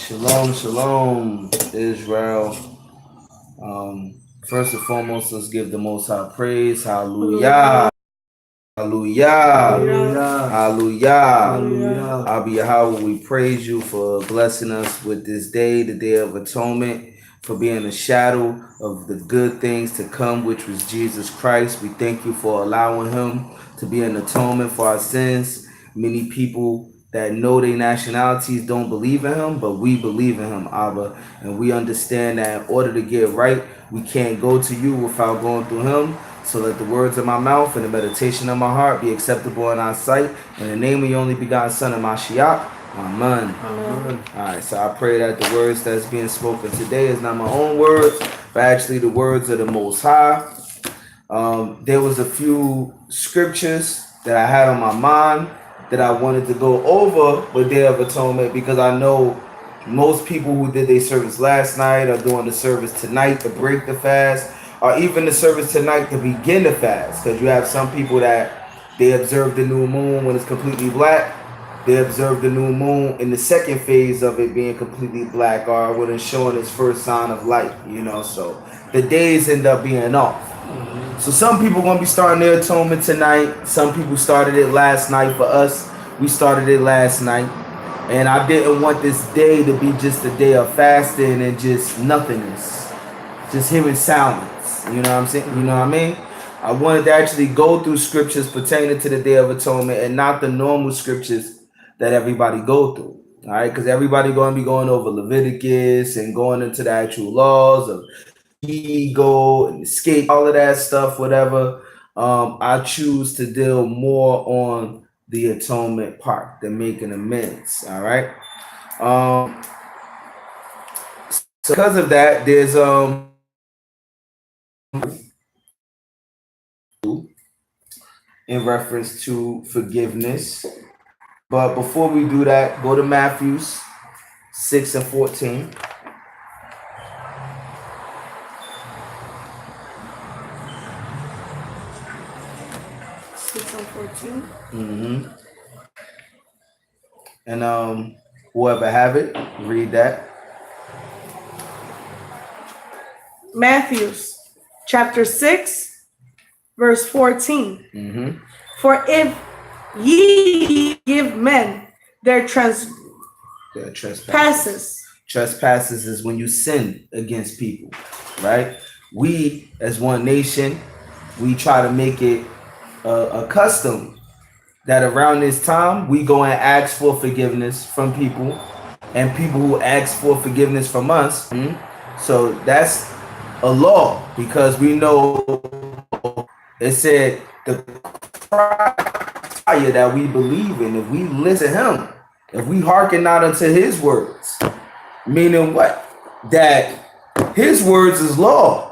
Shalom, shalom, Israel. First and foremost, let's give the Most High praise. Hallelujah. Hallelujah. Hallelujah. Hallelujah. Abba Yahweh, we praise you for blessing us with this day, the Day of Atonement, for being a shadow of the good things to come, which was Jesus Christ. We thank you for allowing him to be an atonement for our sins. Many people that know their nationalities don't believe in him, but we believe in him, Abba. And we understand that in order to get right, we can't go to you without going through him. So let the words of my mouth and the meditation of my heart be acceptable in our sight. In the name of your only begotten Son of Mashiach. Amen. Amen. All right, so I pray that the words that's being spoken today is not my own words, but actually the words of the Most High. There was a few scriptures that I had on my mind that I wanted to go over with Day of Atonement, because I know most people who did their service last night are doing the service tonight to break the fast, or even the service tonight to begin the fast, because you have some people that they observe the new moon when it's completely black. They observe the new moon in the second phase of it being completely black, or when it's showing its first sign of light, so the days end up being off. So some people going to be starting their atonement tonight. Some people started it last night. For us, we started it last night. And I didn't want this day to be just a day of fasting and just nothingness. Just hearing silence. You know what I'm saying? You know what I mean? I wanted to actually go through scriptures pertaining to the Day of Atonement and not the normal scriptures that everybody go through. All right? Because everybody going to be going over Leviticus and going into the actual laws of ego and escape, all of that stuff, whatever. I choose to deal more on the atonement part than making amends. All right. So because of that, there's in reference to forgiveness. But before we do that, go to Matthew 6 and 14. And whoever have it, read that. Matthew chapter 6, verse 14. For if ye give men their trespasses. Trespasses is when you sin against people, right? We, as one nation, we try to make it a custom that around this time we go and ask for forgiveness from people, and people who ask for forgiveness from us. So that's a law, because we know it said the Messiah that we believe in, if we listen to him, if we hearken not unto his words, meaning what? That his words is law.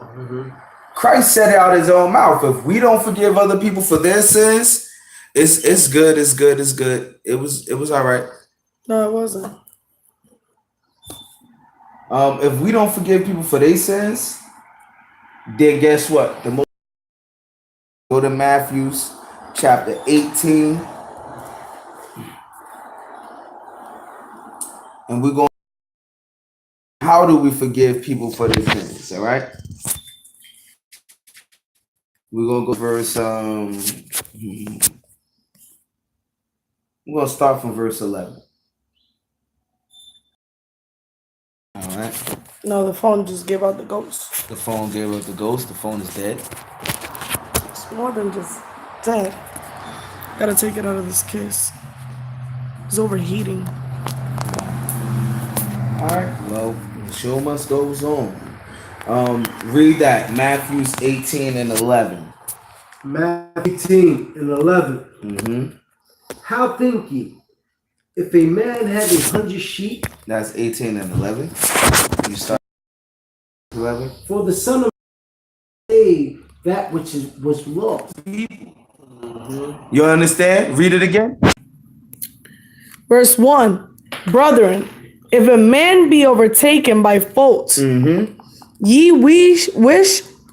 Christ said it out his own mouth. If we don't forgive other people for their sins, it's good. It was all right. No, it wasn't. If we don't forgive people for their sins, then guess what? Go to Matthew chapter 18, and we're going. How do we forgive people for their sins? All right. We're gonna go verse. We're gonna start from verse 11. All right. No, the phone just gave out the ghost. The phone gave up the ghost. The phone is dead. It's more than just dead. Gotta take it out of this case. It's overheating. All right. Well, the show must go on. Read that, Matthew 18 and 11. Matthew 18 and 11. How think ye, if a man had 100 sheep? That's 18 and 11. You start 11. For the Son of Man saved that which was lost. You understand? Read it again. Verse 1. Brethren, if a man be overtaken by fault, ye wish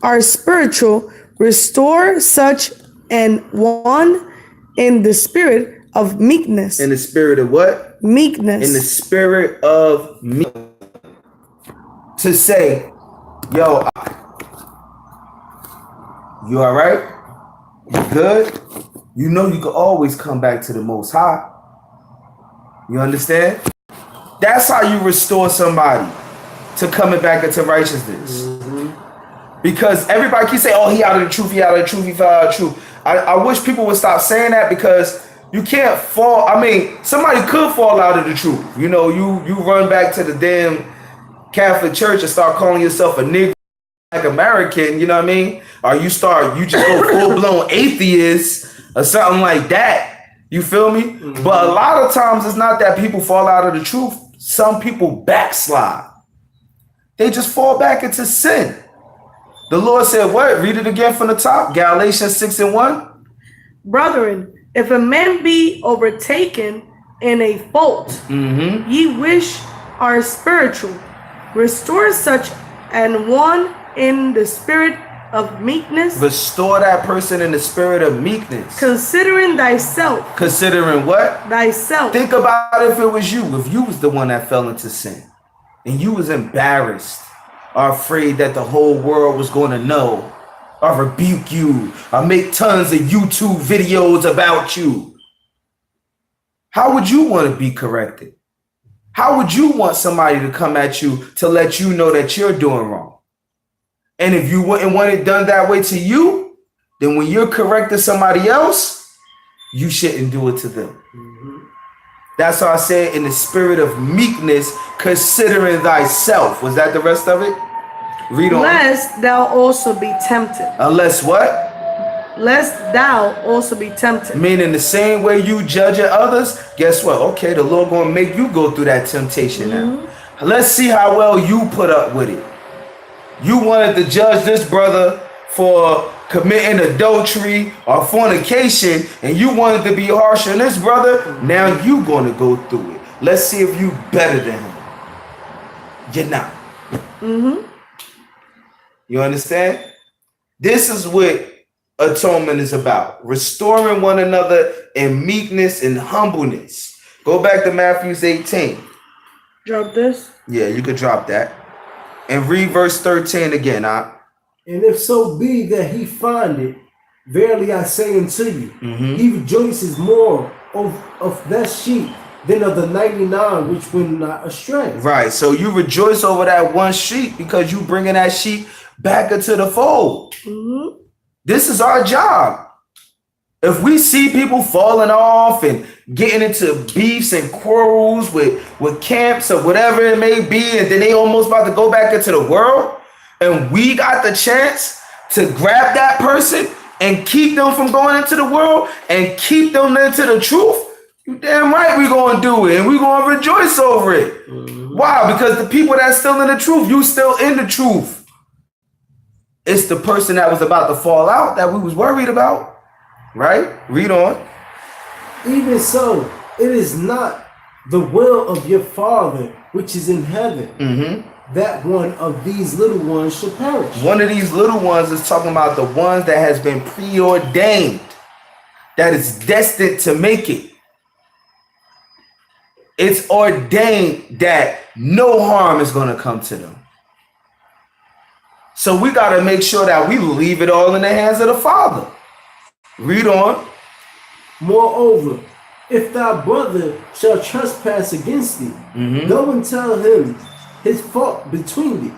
are spiritual, restore such an one in the spirit of meekness. In the spirit of what? Meekness. In the spirit of meekness. To say, yo, you all right? You good? You know you can always come back to the Most High. You understand? That's how you restore somebody to coming back into righteousness. Because everybody keeps saying, oh, he out of the truth, he out of the truth, he fell out of the truth. I wish people would stop saying that, because you can't fall. I mean, somebody could fall out of the truth. You know, you run back to the damn Catholic Church and start calling yourself a Negro like American, you know what I mean? Or you just go full-blown atheist or something like that. You feel me? Mm-hmm. But a lot of times it's not that people fall out of the truth. Some people backslide. They just fall back into sin. The Lord said what? Read it again from the top. Galatians 6:1. Brethren, if a man be overtaken in a fault, ye which are spiritual, restore such an one in the spirit of meekness. Restore that person in the spirit of meekness. Considering thyself. Considering what? Thyself. Think about if it was you. If you was the one that fell into sin, and you was embarrassed or afraid that the whole world was going to know, or rebuke you, or make tons of YouTube videos about you, how would you want to be corrected? How would you want somebody to come at you to let you know that you're doing wrong? And if you wouldn't want it done that way to you, then when you're correcting somebody else, you shouldn't do it to them. That's why I said in the spirit of meekness, considering thyself. Was that the rest of it? Read on. Lest thou also be tempted. Unless what? Lest thou also be tempted. Meaning the same way you judging others, guess what? Okay, the Lord gonna make you go through that temptation now. Let's see how well you put up with it. You wanted to judge this brother for committing adultery or fornication, and you wanted to be harsh on this brother. Now you gonna go through it. Let's see if you better than him. You're not. You understand? This is what atonement is about. Restoring one another in meekness and humbleness. Go back to Matthew 18. Drop this? Yeah, you could drop that. And read verse 13 again. And if so be that he find it, verily I say unto you, he rejoices more of that sheep than of the 99 which went not astray. Right. So you rejoice over that one sheep because you bringing that sheep back into the fold. This is our job. If we see people falling off and getting into beefs and quarrels with camps or whatever it may be, and then they almost about to go back into the world, and we got the chance to grab that person and keep them from going into the world and keep them into the truth, you damn right we're going to do it, and we're going to rejoice over it. Why? Because the people that's still in the truth, you still in the truth. It's the person that was about to fall out that we was worried about. Right? Read on. Even so, it is not the will of your Father which is in heaven that one of these little ones should perish. One of these little ones is talking about the ones that has been preordained, that is destined to make it. It's ordained that no harm is going to come to them. So we got to make sure that we leave it all in the hands of the Father. Read on. Moreover, if thy brother shall trespass against thee, go and tell him his fault between thee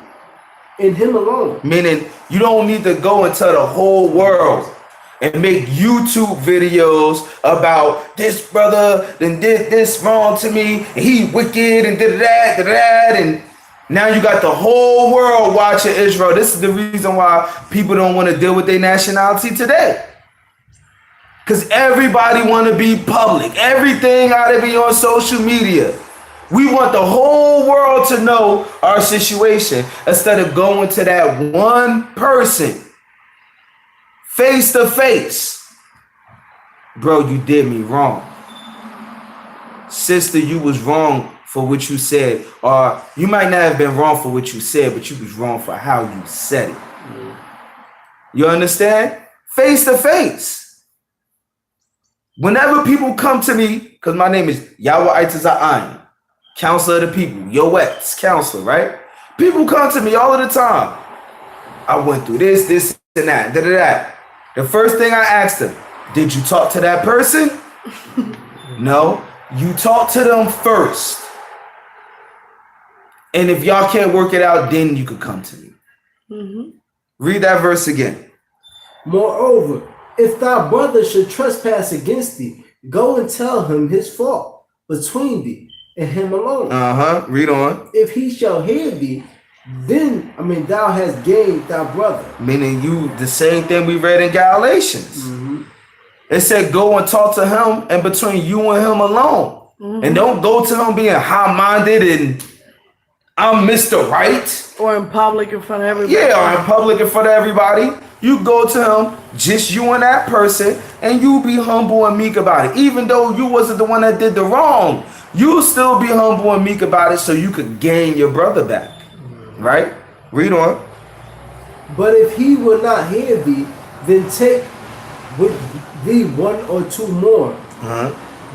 and him alone. Meaning, you don't need to go and tell the whole world and make YouTube videos about this brother then did this wrong to me, and he wicked and did that, and now you got the whole world watching Israel. This is the reason why people don't want to deal with their nationality today. Because everybody want to be public. Everything got to be on social media. We want the whole world to know our situation instead of going to that one person face to face. Bro, you did me wrong. Sister, you was wrong for what you said. Or you might not have been wrong for what you said, but you was wrong for how you said it. You understand? Face to face. Whenever people come to me, because my name is Yahweh Itaza'ayin, counselor of the people, Yoetz, counselor, right? People come to me all of the time. I went through this, and that, da. The first thing I asked them, did you talk to that person? No. You talk to them first. And if y'all can't work it out, then you could come to me. Mm-hmm. Read that verse again. Moreover, if thy brother should trespass against thee, go and tell him his fault between thee and him alone. Read on. If he shall hear thee, then, thou hast gained thy brother. Meaning you, the same thing we read in Galatians. Mm-hmm. It said, go and talk to him, and between you and him alone. Mm-hmm. And don't go to him being high-minded and I'm Mr. Right. Or in public in front of everybody. Yeah, or in public in front of everybody. You go to him, just you and that person, and you be humble and meek about it. Even though you wasn't the one that did the wrong, you still be humble and meek about it so you could gain your brother back. Right? Read on. But if he will not hear thee, then take with thee one or two more,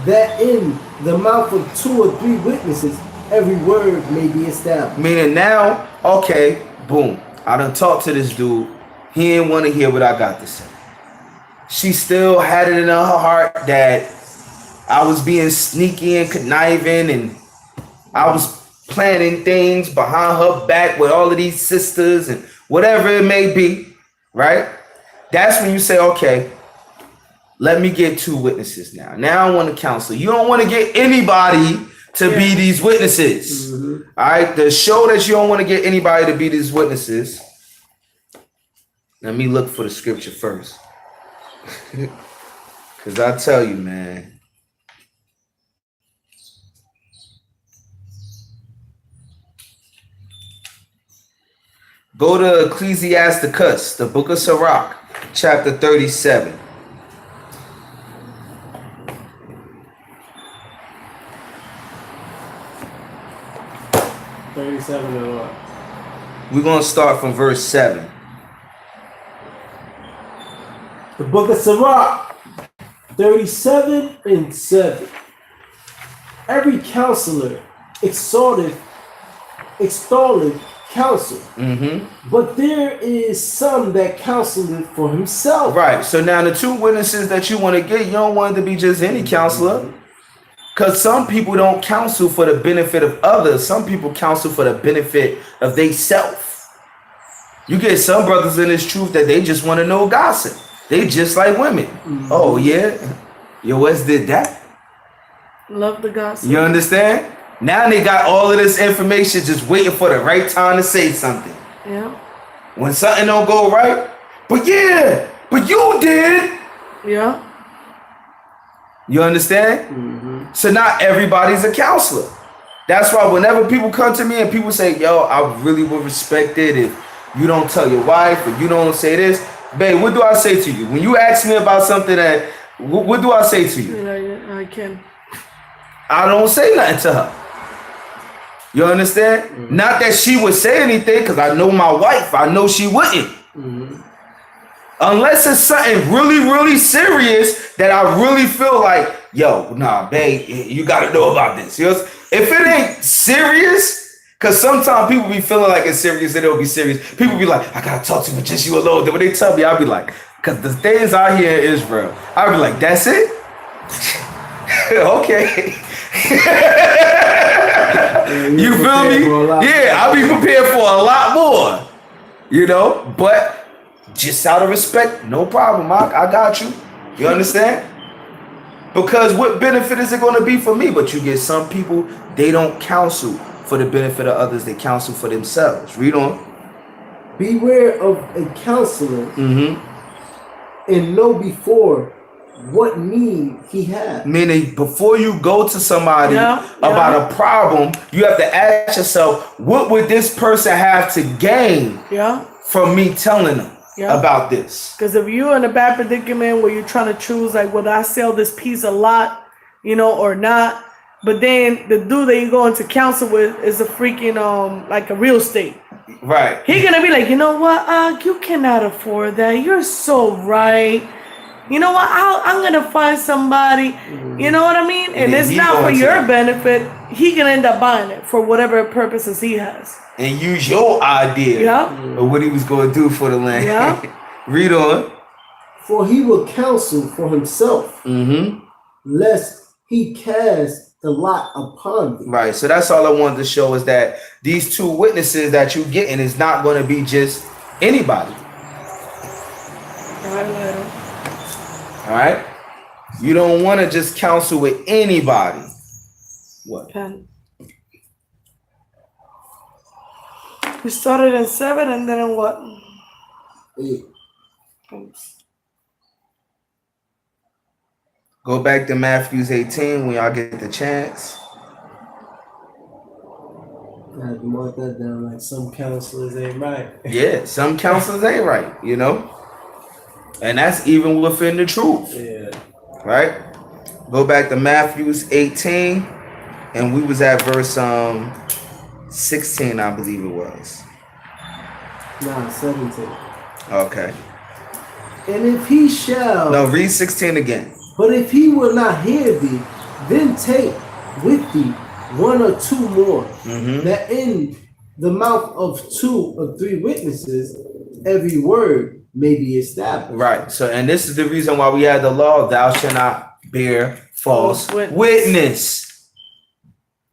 that in the mouth of 2 or 3 witnesses every word may be established. Meaning now, okay, boom. I done talked to this dude. He didn't want to hear what I got to say. She still had it in her heart that I was being sneaky and conniving, and I was planning things behind her back with all of these sisters and whatever it may be, right? That's when you say, okay, let me get 2 witnesses now. Now I want to counsel. You don't want to get anybody to be these witnesses. Mm-hmm. All right, the show that you don't want to get anybody to be these witnesses. Let me look for the scripture first. Because I tell you, man. Go to Ecclesiasticus, the book of Sirach, chapter 37. We're going to start from verse 7. The book of Sirach, 37 and 7. Every counselor extolleth counsel, but there is some that counseleth for himself. Right. So now the 2 witnesses that you want to get, you don't want it to be just any counselor. Because some people don't counsel for the benefit of others. Some people counsel for the benefit of they self. You get some brothers in this truth that they just want to know gossip. They just like women. Oh, yeah? Your West did that? Love the gossip. You understand? Now they got all of this information just waiting for the right time to say something. Yeah. When something don't go right, but you did. Yeah. You understand? So not everybody's a counselor. That's why whenever people come to me and people say, yo, I really would respect it if you don't tell your wife or you don't say this. Babe, what do I say to you? When you ask me about something that, what do I say to you? Yeah, I can. I don't say nothing to her. You understand? Not that she would say anything, because I know my wife. I know she wouldn't. Unless it's something really, really serious that I really feel like, yo, nah, babe, you got to know about this. You know? If it ain't serious, because sometimes people be feeling like it's serious, then it'll be serious. People be like, I got to talk to you, but just you alone. Then when they tell me, I'll be like, because the things I hear in Israel, I'll be like, that's it? Okay. You feel me? Yeah, I'll be prepared for a lot more. You know, but just out of respect, no problem. I got you. You understand? Because what benefit is it going to be for me? But you get some people, they don't counsel for the benefit of others. They counsel for themselves. Read on. Beware of a counselor and know before what need he has. Meaning, before you go to somebody about a problem, you have to ask yourself, what would this person have to gain from me telling them about this? Because if you're in a bad predicament where you're trying to choose, like, whether I sell this piece a lot, you know, or not, but then the dude that you're going to counsel with is a freaking like a real estate. Right. He's gonna be like, you know what? You cannot afford that. You're so right. you know what? I'm gonna find somebody. You know what I mean? And it's not for your benefit. He can end up buying it for whatever purposes he has. And use your idea of what he was going to do for the land. Yeah. Read on. For he will counsel for himself, lest he cast the lot upon thee. Right. So that's all I wanted to show is that these two witnesses that you getting is not going to be just anybody. All right. You don't want to just counsel with anybody. What? Pen. We started in 7 and then in what? 8. Thanks. Go back to Matthew 18 when y'all get the chance. I had to mark that down like some counselors ain't right. Yeah, some counselors ain't right, you know? And that's even within the truth. Yeah. Right? Go back to Matthew 18 and we was at verse 16, I believe it was. Nah, 17. Okay. And if he shall... No, read 16 again. But if he will not hear thee, then take with thee 1 or 2 more, that in the mouth of 2 or 3 witnesses, every word may be established. Right. So, and this is the reason why we had the law, thou shalt not bear false witness.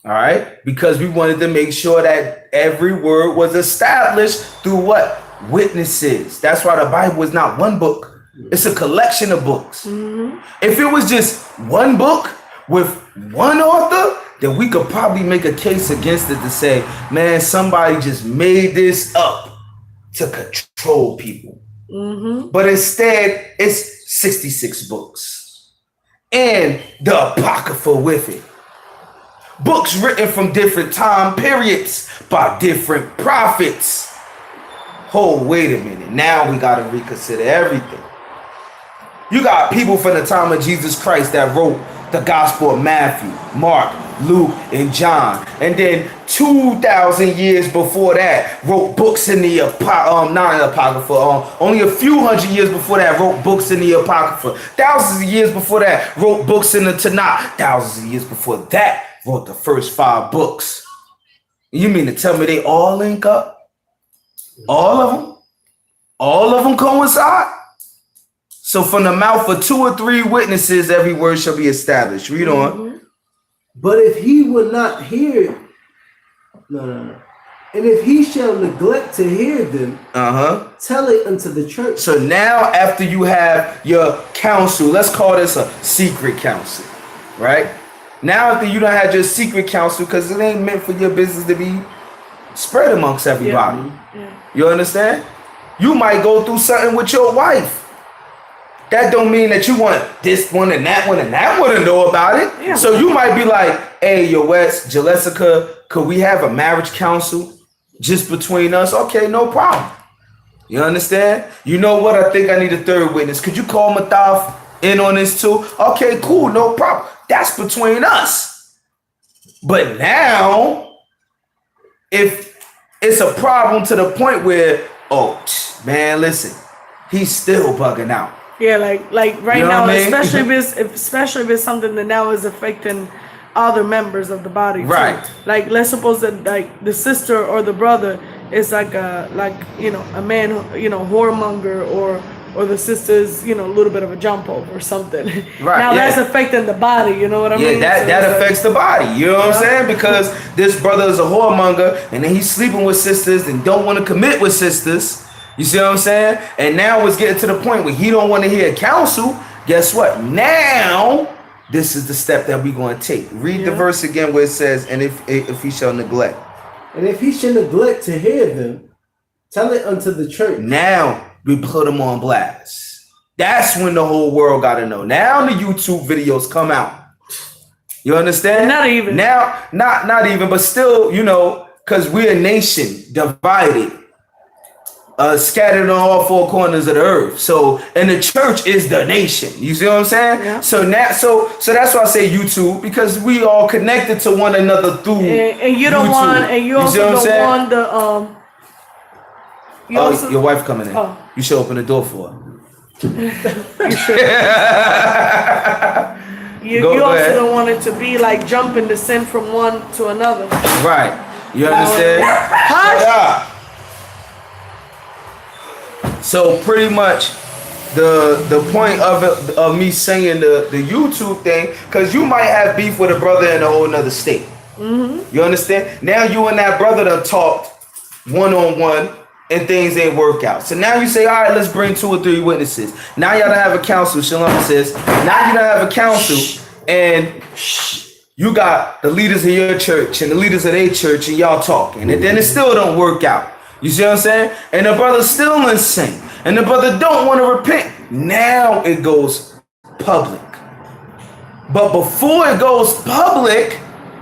All right. Because we wanted to make sure that every word was established through what? Witnesses. That's why the Bible is not one book. It's a collection of books. If it was just one book with one author, then we could probably make a case against it to say, man, somebody just made this up to control people. But instead, it's 66 books. And the Apocrypha with it. Books written from different time periods by different prophets. Oh, wait a minute. Now we got to reconsider everything. You got people from the time of Jesus Christ that wrote the Gospel of Matthew, Mark, Luke, and John. And then 2,000 years before that, wrote books in the Apocrypha. Only a few hundred years before that, wrote books in the Apocrypha. Thousands of years before that, wrote books in the Tanakh. Thousands of years before that, wrote the first 5 books. You mean to tell me they all link up? All of them? All of them coincide? So from the mouth of 2 or 3 witnesses, every word shall be established. Read on. But if he will not hear, no. And if he shall neglect to hear them, tell it unto the church. So now after you have your counsel, let's call this a secret counsel, right? Now after you don't have your secret counsel, because it ain't meant for your business to be spread amongst everybody. You understand? You might go through something with your wife. That don't mean that you want this one and that one to know about it. Yeah. So you might be like, hey, yo, West, Jessica, could we have a marriage council just between us? Okay, no problem. You understand? You know what? I think I need a 3rd witness. Could you call Mathaf in on this too? Okay, cool, no problem. That's between us. But now, if it's a problem to the point where, oh, man, listen, he's still bugging out. Yeah, like right now, especially if it's something that now is affecting other members of the body. Right. Too. Like let's suppose that like the sister or the brother is like a man, whoremonger or the sister's, a little bit of a jump over or something. Right. Now that's affecting the body, you know what I mean? Yeah, that affects the body. You know what I'm saying? Because this brother is a whoremonger and then he's sleeping with sisters and don't want to commit with sisters. You see what I'm saying? And now it's getting to the point where he don't want to hear counsel. Guess what? Now, this is the step that we're going to take. Read the verse again where it says, and if he shall neglect. And if he shall neglect to hear them, tell it unto the church. Now, we put him on blast. That's when the whole world got to know. Now the YouTube videos come out. You understand? Not even. Now, not even, but still, because we're a nation divided. Scattered on all 4 corners of the earth. So, and the church is the nation. You see what I'm saying? Yeah. So now, so that's why I say YouTube, because we all connected to one another through. And you don't YouTube. want, and you also don't want the your wife coming in. Oh. You should open the door for her. You Go also ahead. don't want it to be like jumping the sin from one to another. Right. You understand? Hush. Yeah. So pretty much the point of me saying the YouTube thing, because you might have beef with a brother in a whole nother state. You understand? Now you and that brother done talked one-on-one and things ain't work out. So now you say, all right, let's bring 2 or 3 witnesses. Now y'all done have a council, Shalom says. Now you done have a council and you got the leaders of your church and the leaders of their church and y'all talking. And then it still don't work out. You see what I'm saying? And the brother's still insane. And the brother don't want to repent. Now it goes public. But before it goes public,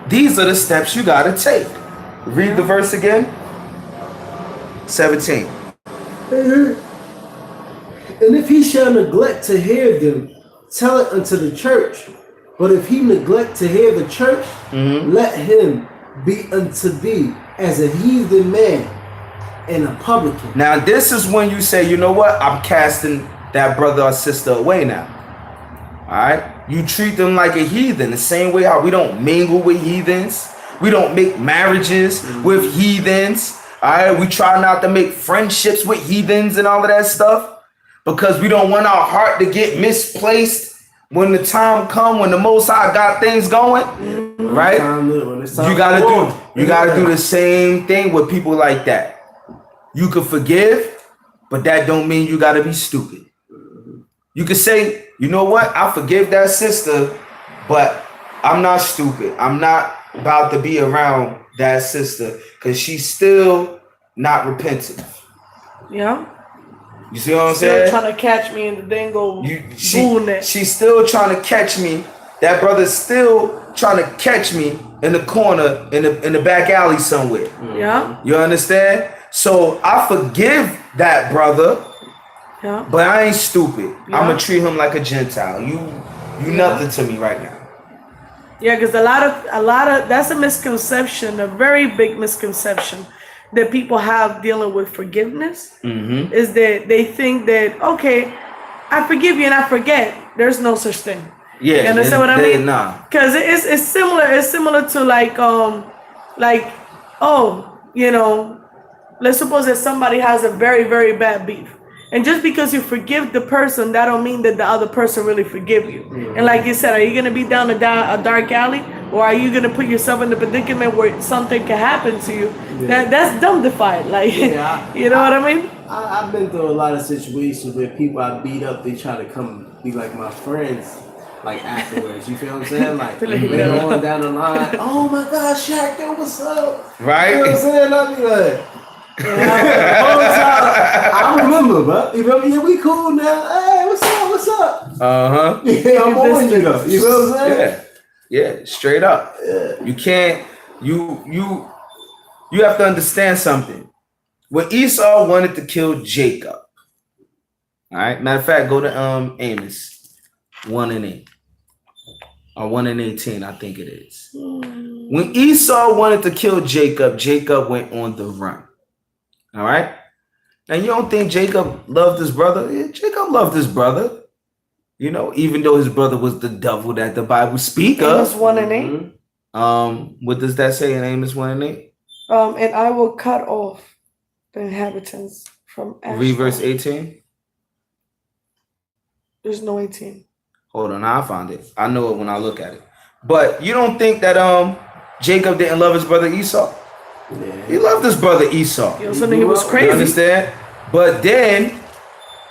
these are the steps you got to take. Read the verse again. 17. And if he shall neglect to hear them, tell it unto the church. But if he neglect to hear the church, let him be unto thee as a heathen man and a publican. Now this is when you say, you know what? I'm casting that brother or sister away now. All right? You treat them like a heathen, the same way how we don't mingle with heathens. We don't make marriages with heathens. All right? We try not to make friendships with heathens and all of that stuff because we don't want our heart to get misplaced when the time come, when the Most High got things going, right? You gotta do the same thing with people like that. You can forgive, but that don't mean you gotta be stupid. You can say, you know what? I forgive that sister, but I'm not stupid. I'm not about to be around that sister because she's still not repentant. Yeah. You see what I'm Still saying? trying to catch me in the dingo She's still trying to catch me. That brother's still trying to catch me in the corner, in the back alley somewhere. Yeah. You understand? So I forgive that brother, but I ain't stupid. Yeah. I'm gonna treat him like a Gentile. You nothing to me right now. Yeah, because a lot of that's a misconception, a very big misconception that people have dealing with forgiveness is that they think that, okay, I forgive you and I forget. There's no such thing. Yeah, you understand what I mean? Nah. Because it's similar. It's similar to like let's suppose that somebody has a very, very bad beef. And just because you forgive the person, that don't mean that the other person really forgive you. And like you said, are you going to be down a dark alley? Or are you going to put yourself in the predicament where something can happen to you? Yeah. That's dumbified. Like, you know what I mean? I've been through a lot of situations where people I beat up, they try to come be like my friends. Like afterwards, you feel what I'm saying? Like later on down the line, oh my God, Shaq, yo, what's up? Right? You know what I'm saying? I'll be like, I remember, bro. You remember? Yeah, we cool now. Hey, what's up? Yeah, I'm on you though. You know what I'm saying? Yeah, straight up. Yeah. You can't. You have to understand something. When Esau wanted to kill Jacob, all right. Matter of fact, go to Amos 1:8 or 1:18, I think it is. When Esau wanted to kill Jacob, Jacob went on the run. All right. And you don't think Jacob loved his brother? Yeah, Jacob loved his brother. You know, even though his brother was the devil that the Bible speak of. Amos 1:8. What does that say in Amos 1:8? And I will cut off the inhabitants from Ashton. Read verse 18. There's no 18. Hold on, I found it. I know it when I look at it. But you don't think that Jacob didn't love his brother Esau? Yeah. He loved his brother Esau. He also knew he was crazy. You understand? But then,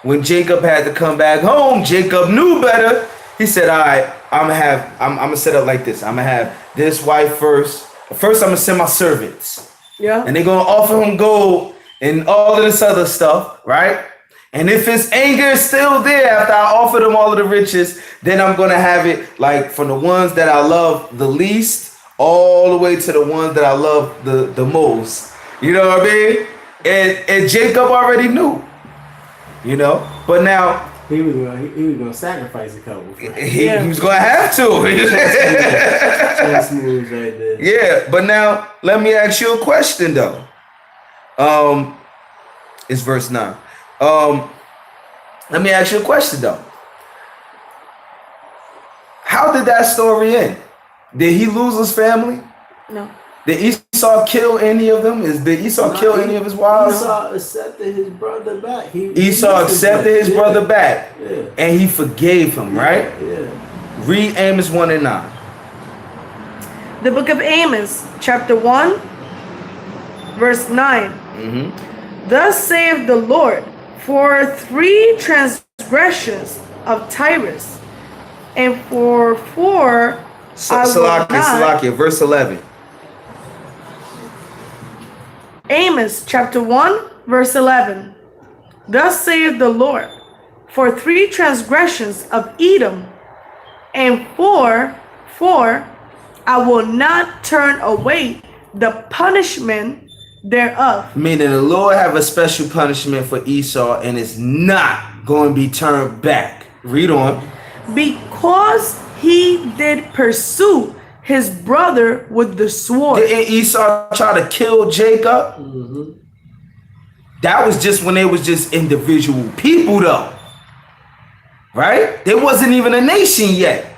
when Jacob had to come back home, Jacob knew better. He said, all right, I'm gonna set up like this. I'm gonna have this wife first. First, I'm gonna send my servants. Yeah. And they're gonna offer him gold and all of this other stuff, right? And if his anger is still there after I offer them all of the riches, then I'm gonna have it like from the ones that I love the least all the way to the ones that I love the most. You know what I mean? And Jacob already knew. You know? But now he was gonna sacrifice a couple. He was gonna have to. That's moves right there. Yeah, but now let me ask you a question though. It's verse 9. Let me ask you a question though. How did that story end? Did he lose his family? No. Did Esau kill any of them? Did Esau kill any of his wives? Esau accepted his brother back. Esau accepted his brother back. Yeah. And he forgave him, right? Yeah. Read Amos 1 and 9. The book of Amos, chapter 1, verse 9. Thus saith the Lord, for 3 transgressions of Tyrus, and for 4 Salakia, verse 11. Amos chapter 1, verse 11. Thus saith the Lord, for 3 transgressions of Edom, and for I will not turn away the punishment thereof. Meaning the Lord have a special punishment for Esau, and it's not going to be turned back. Read on. Because he did pursue his brother with the sword. Didn't Esau try to kill Jacob? That was just when they was just individual people though. Right? They wasn't even a nation yet.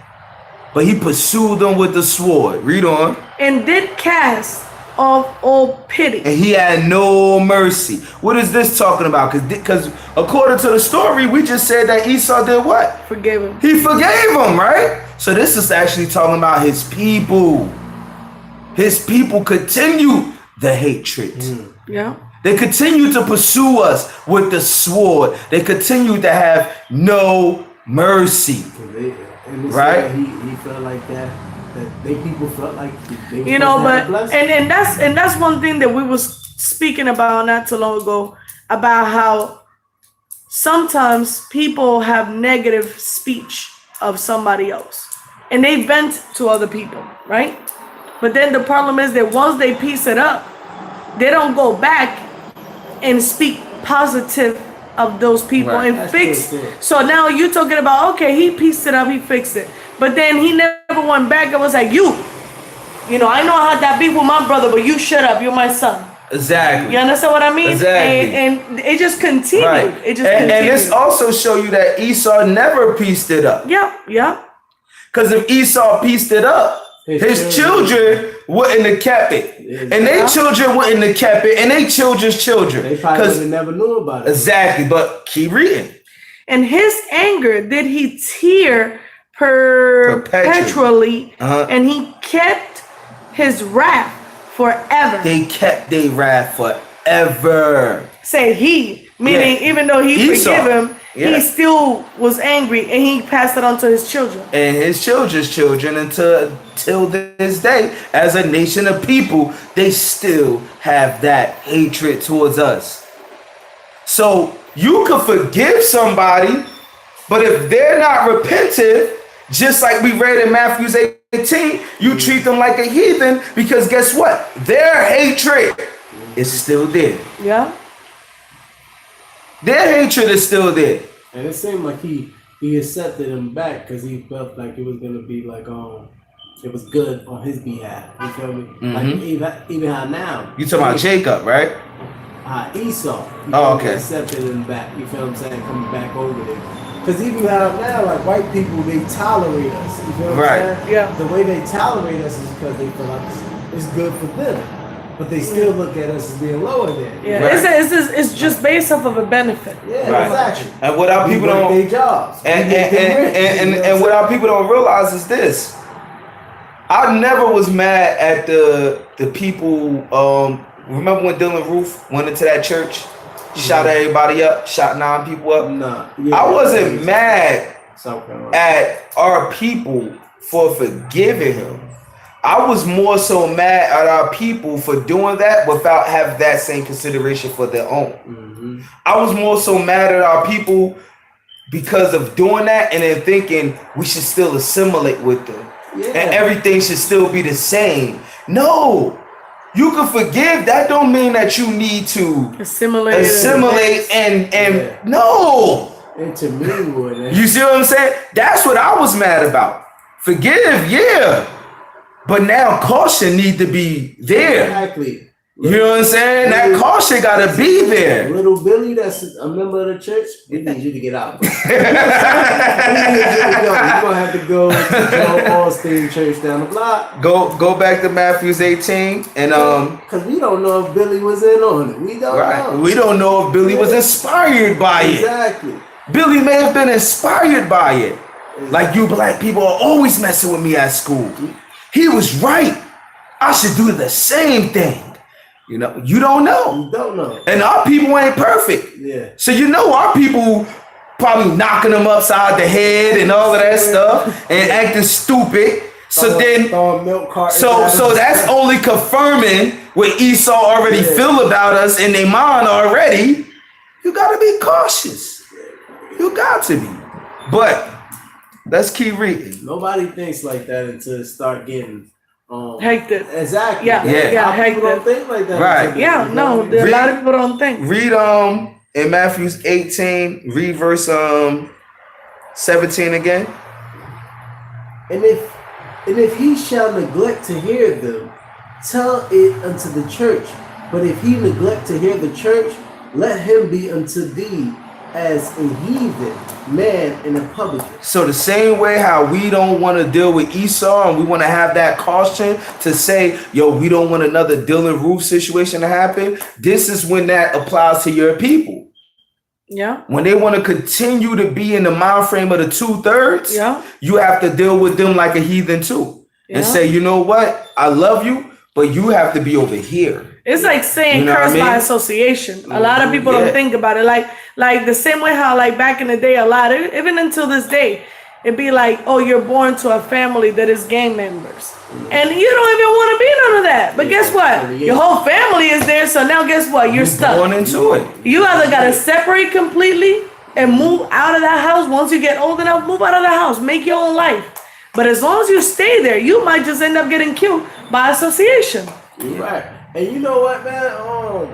But he pursued them with the sword. Read on. And did cast off all pity. And he had no mercy. What is this talking about? Because according to the story, we just said that Esau did what? Forgave him. He forgave him, right? So this is actually talking about his people. His people continue the hatred. Yeah. They continue to pursue us with the sword. They continue to have no mercy. Right? He felt like that they people felt like they you know, but and that's one thing that we was speaking about not too long ago, about how sometimes people have negative speech of somebody else and they vent to other people, right? But then the problem is that once they piece it up, they don't go back and speak positive of those people and fix. So now you're talking about, okay, he pieced it up, he fixed it, but then he never went back and was like, you know, I know I had that beef with my brother, but you shut up, you're my son. Exactly. You understand what I mean? Exactly. And it just continued. Right. It just continued. And this also show you that Esau never pieced it up. Yeah. Because if Esau pieced it up, his children wouldn't have kept it. And their children wouldn't have kept it. And their children's children. They probably would have never knew about it. Exactly. But keep reading. And his anger did he tear perpetually. And he kept his wrath forever. They kept their wrath forever. Say he, meaning even though he forgave him, he still was angry and he passed it on to his children. And his children's children until this day, as a nation of people, they still have that hatred towards us. So you could forgive somebody, but if they're not repentant, just like we read in Matthew 18, you treat them like a heathen, because guess what? Their hatred is still there. Yeah. Their hatred is still there. And it seemed like he accepted him back because he felt like it was gonna be like it was good on his behalf. You feel me? Like even how now. You talking about Jacob, right? Esau. Okay. Accepted him back. You feel what I'm saying? Coming back over there. Because even how now, like white people, they tolerate us. You feel what I'm saying? Yeah. The way they tolerate us is because they feel like it's good for them. But they still look at us as being lower than. Yeah, it's just based off of a benefit. Yeah, exactly. And what our people don't their jobs. And what our people don't realize is this. I never was mad at the people. Remember when Dylan Roof went into that church, shot everybody up, shot 9 people up? Nah. I wasn't mad at our people for forgiving him. I was more so mad at our people for doing that without having that same consideration for their own. I was more so mad at our people because of doing that and then thinking we should still assimilate with them. And everything should still be the same. No, you can forgive. That don't mean that you need to assimilate and no. Intermingle with it. You see what I'm saying? That's what I was mad about. Forgive, yeah. But now caution need to be there. Exactly. You know what I'm saying? That caution gotta be there. Little Billy, that's a member of the church. We need you to get out. You're gonna have to go to Joe Austin Church down the block. Go back to Matthews 18 and because we don't know if Billy was in on it. We don't know. We don't know if Billy was inspired by it. Exactly. Billy may have been inspired by it. Like, you black people are always messing with me at school. He was right. I should do the same thing. You know, you don't know. You don't know. And our people ain't perfect. Yeah. So you know our people probably knocking them upside the head and all of that stuff and acting stupid. So that's only confirming what Esau already feel about us in their mind already. You gotta be cautious. You got to be. But let's keep reading. Nobody thinks like that until it start getting hectic. Exactly. Yeah. People don't think like that. Right. Yeah. No, a lot of people don't think. Read in Matthew 18. Read verse 17 again. And if he shall neglect to hear them, tell it unto the church. But if he neglect to hear the church, let him be unto thee as a heathen man and a publican. So the same way how we don't want to deal with Esau and we want to have that caution to say, yo, we don't want another Dylan Roof situation to happen. This is when that applies to your people. Yeah. When they want to continue to be in the mind frame of the 2/3, you have to deal with them like a heathen too. And say, you know what? I love you, but you have to be over here. It's like saying curse by association. A lot of people don't think about it. Like the same way how like back in the day, a lot, even until this day, it'd be like, oh, you're born to a family that is gang members. And you don't even want to be none of that. But guess what? Your whole family is there. So now guess what? You're stuck. Born into it. You either got to separate completely and move out of that house. Once you get old enough, move out of the house. Make your own life. But as long as you stay there, you might just end up getting killed by association. Right. And you know what, man? I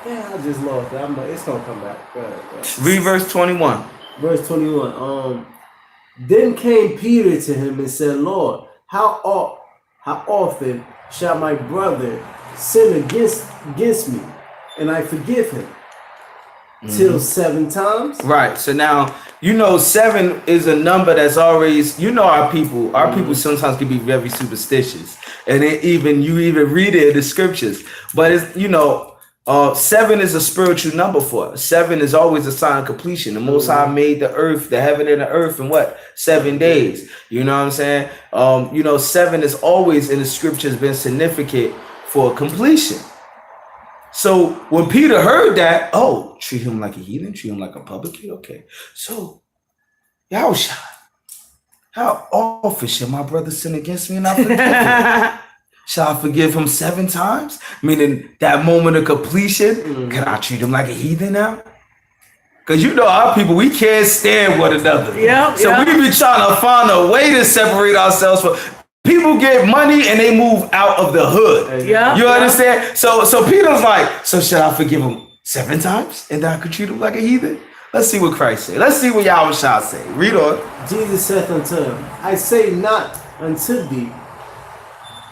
think I just lost it. It's gonna come back. Go ahead. Read verse 21. Verse 21. Then came Peter to him and said, Lord, how often shall my brother sin against me, and I forgive him? Till 7 times? Right. So now, 7 is a number that's always, our people sometimes can be very superstitious. And you even read it in the scriptures. But it's, 7 is a spiritual number for us. 7 is always a sign of completion. The Most High made the earth, the heaven and the earth in 7 days. You know what I'm saying? 7 is always in the scriptures been significant for completion. So when Peter heard that, treat him like a heathen, treat him like a publican. Okay. So, Yahushua, how often shall my brother sin against me and I forgive him? Shall I forgive him 7 times? Meaning that moment of completion, can I treat him like a heathen now? Because our people, we can't stand one another. We be trying to find a way to separate ourselves from. People get money and they move out of the hood. You understand? So Peter's like, so should I forgive him 7 times and then I could treat him like a heathen? Let's see what Christ said. Let's see what Yahushua say. Read on. Jesus saith unto him, I say not unto thee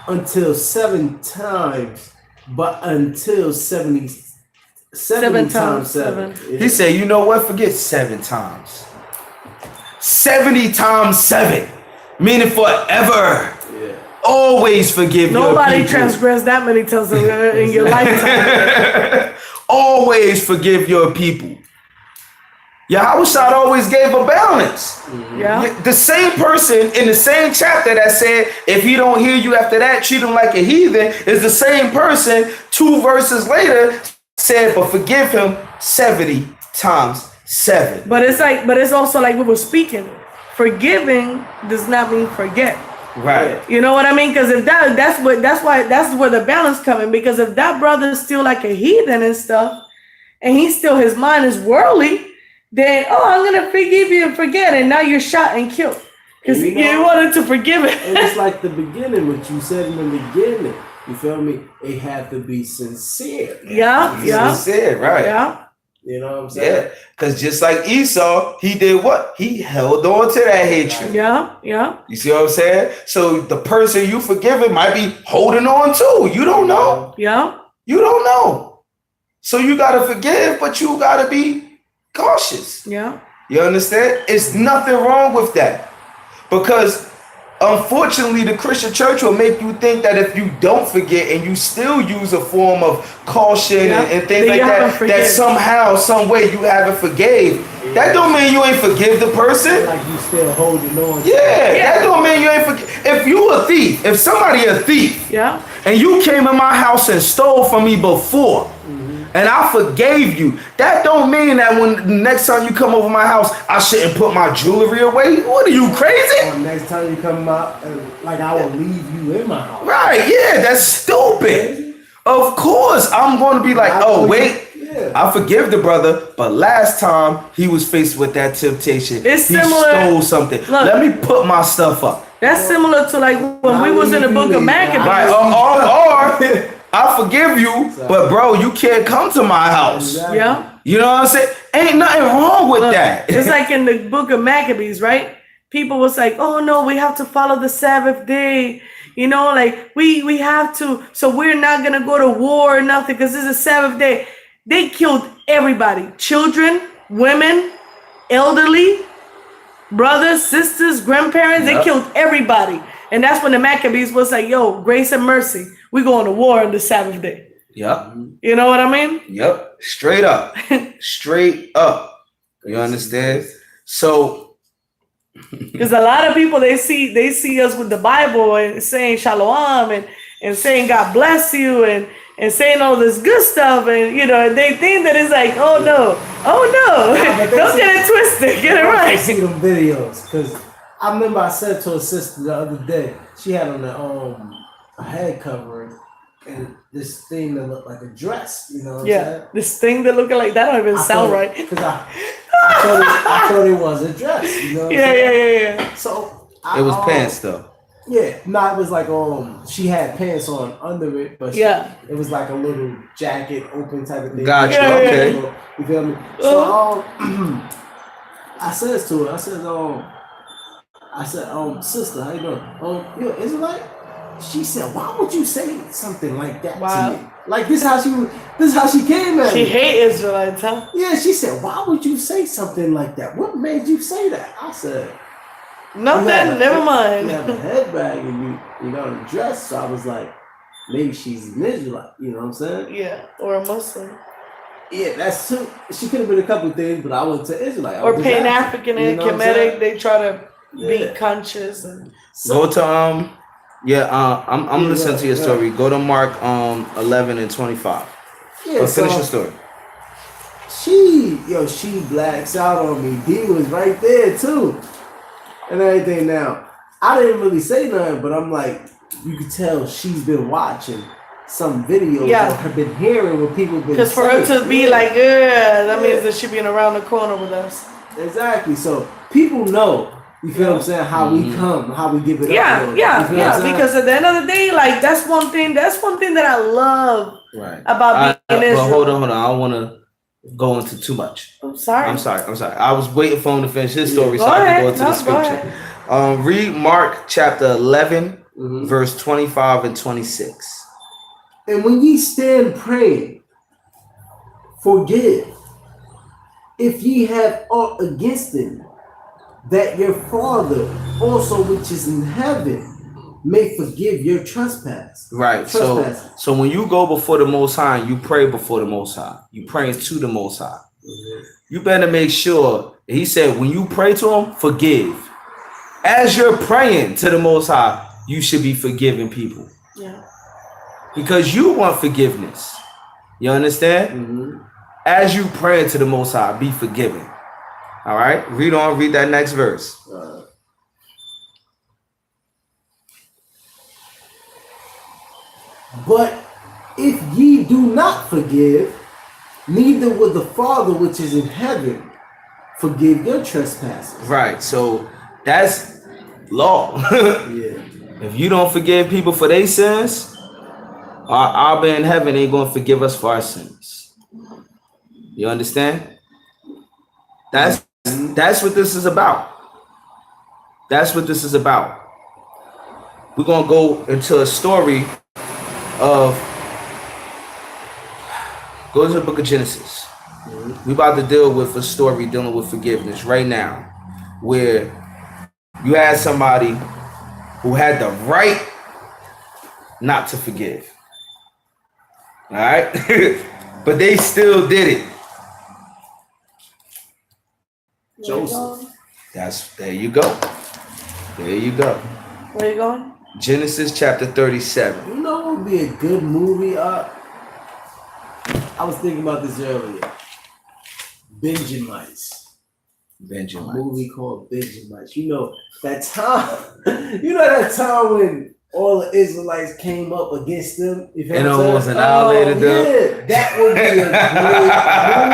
until 7 times, but until 70 times 7. He said, you know what? Forget 7 times. 70 times 7. Meaning forever. Always forgive your people. Nobody transgressed that many times in your lifetime. Always forgive your people. Yahushua always gave a balance. The same person in the same chapter that said, if he don't hear you after that, treat him like a heathen, is the same person 2 verses later said, but forgive him 70 times 7. But it's also like we were speaking. Forgiving does not mean forget. Right. You know what I mean? Because if that's where the balance coming. Because if that brother is still like a heathen and stuff, and his mind is worldly, then I'm gonna forgive you and forget, and now you're shot and killed because you wanted to forgive it. And it's like the beginning, what you said in the beginning. You feel me? It had to be sincere. Yeah. Sincere, right? Yeah. You know what I'm saying? Yeah, because just like Esau, he did what? He held on to that hatred. Yeah, yeah. You see what I'm saying? So the person you forgiving might be holding on too. You don't know. Yeah. You don't know. So you gotta forgive, but you gotta be cautious. Yeah. You understand? It's nothing wrong with that. Because unfortunately, the Christian church will make you think that if you don't forget and you still use a form of caution and things like that somehow, some way you haven't forgave. Yeah. That don't mean you ain't forgive the person. Like you still holding on. That don't mean you ain't forgive. If you a thief, if somebody a thief, and you came in my house and stole from me before, and I forgave you, that don't mean that when the next time you come over my house, I shouldn't put my jewelry away. What are you, crazy? Or next time you come out, like I will leave you in my house. Right, yeah, that's stupid. Of course, I'm going to be like, oh, wait, I forgive the brother, but last time he was faced with that temptation, he stole something. Look, let me put my stuff up. That's similar to like when we was in the book of Maccabees. Right, or I forgive you, but bro, you can't come to my house. Exactly. Yeah. You know what I'm saying? Ain't nothing wrong with that. It's like in the book of Maccabees, right? People was like, oh no, we have to follow the Sabbath day. You know, like we have to, so we're not going to go to war or nothing because it's a Sabbath day. They killed everybody. Children, women, elderly, brothers, sisters, grandparents. They killed everybody. And that's when the Maccabees was like, yo, grace and mercy. We going to war on the Sabbath day. Yep. You know what I mean? Yep. Straight up. Straight up. You understand? So because a lot of people they see us with the Bible and saying shalom and saying God bless you and saying all this good stuff, and you know, they think that it's like, oh no, don't get it twisted, get it right. I see them videos because I remember I said to a sister the other day, she had on a head covering and this thing that looked like a dress, you know what I'm saying? This thing that looked like that don't even sound right. Because I thought it was a dress, you know what I'm saying? Yeah. So it was pants though. Yeah, no, it was like she had pants on under it, but it was like a little jacket, open type of thing. Gotcha. Okay. You feel me? So I says to her, I said, sister, how you doing? You know, Israelite? She said, why would you say something like that to me? Like this how she came at me. She hate Israelites, huh? Yeah, she said, why would you say something like that? What made you say that? I said, nothing, never mind. You have a head bag and you got a dress, so I was like, maybe she's an Israelite, you know what I'm saying? Yeah, or a Muslim. Yeah, that's true. She could have been a couple of things, but I went to Israelite. Or Pan-African and Kemetic, they try to be conscious and go to I'm listening to your story. Go to Mark 11 and 25. Yeah, finish your story. She blacks out on me. D was right there too. And everything. Now, I didn't really say nothing, but I'm like, you could tell she's been watching some videos or have been hearing what people been saying. Because for her to be like, that means that she being around the corner with us. Exactly. So people know, you feel what I'm saying, how we come, how we give it up. Yeah. Because at the end of the day, like that's one thing that I love about being Israel. But hold on. I don't want to go into too much. I'm sorry. I was waiting for him to finish his story so I can go into the scripture. Read Mark chapter 11, verse 25 and 26. And when ye stand praying, forgive if ye have aught against them, that your Father also which is in heaven may forgive your trespass. Right. So when you go before the Most High, you pray before the Most High. You pray to the Most High. You better make sure. He said, when you pray to him, forgive. As you're praying to the Most High, you should be forgiving people. Yeah. Because you want forgiveness. You understand? As you pray to the Most High, be forgiving. All right? Read that next verse. But if ye do not forgive, neither will the Father which is in heaven forgive your trespasses. Right. So that's law. If you don't forgive people for their sins, our Abba in heaven ain't going to forgive us for our sins. You understand? That's what this is about. That's what this is about. We're gonna go into a story of go to the book of Genesis. We about to deal with a story dealing with forgiveness right now, where you had somebody who had the right not to forgive. All right, but they still did it. Joseph. There you go. There you go. Where you going? Genesis chapter 37. You know what would be a good movie? I was thinking about this earlier. Benjamites. A movie called Benjamites. You know that time. You know that time when all the Israelites came up against them. And almost annihilated them. Yeah, that would be a great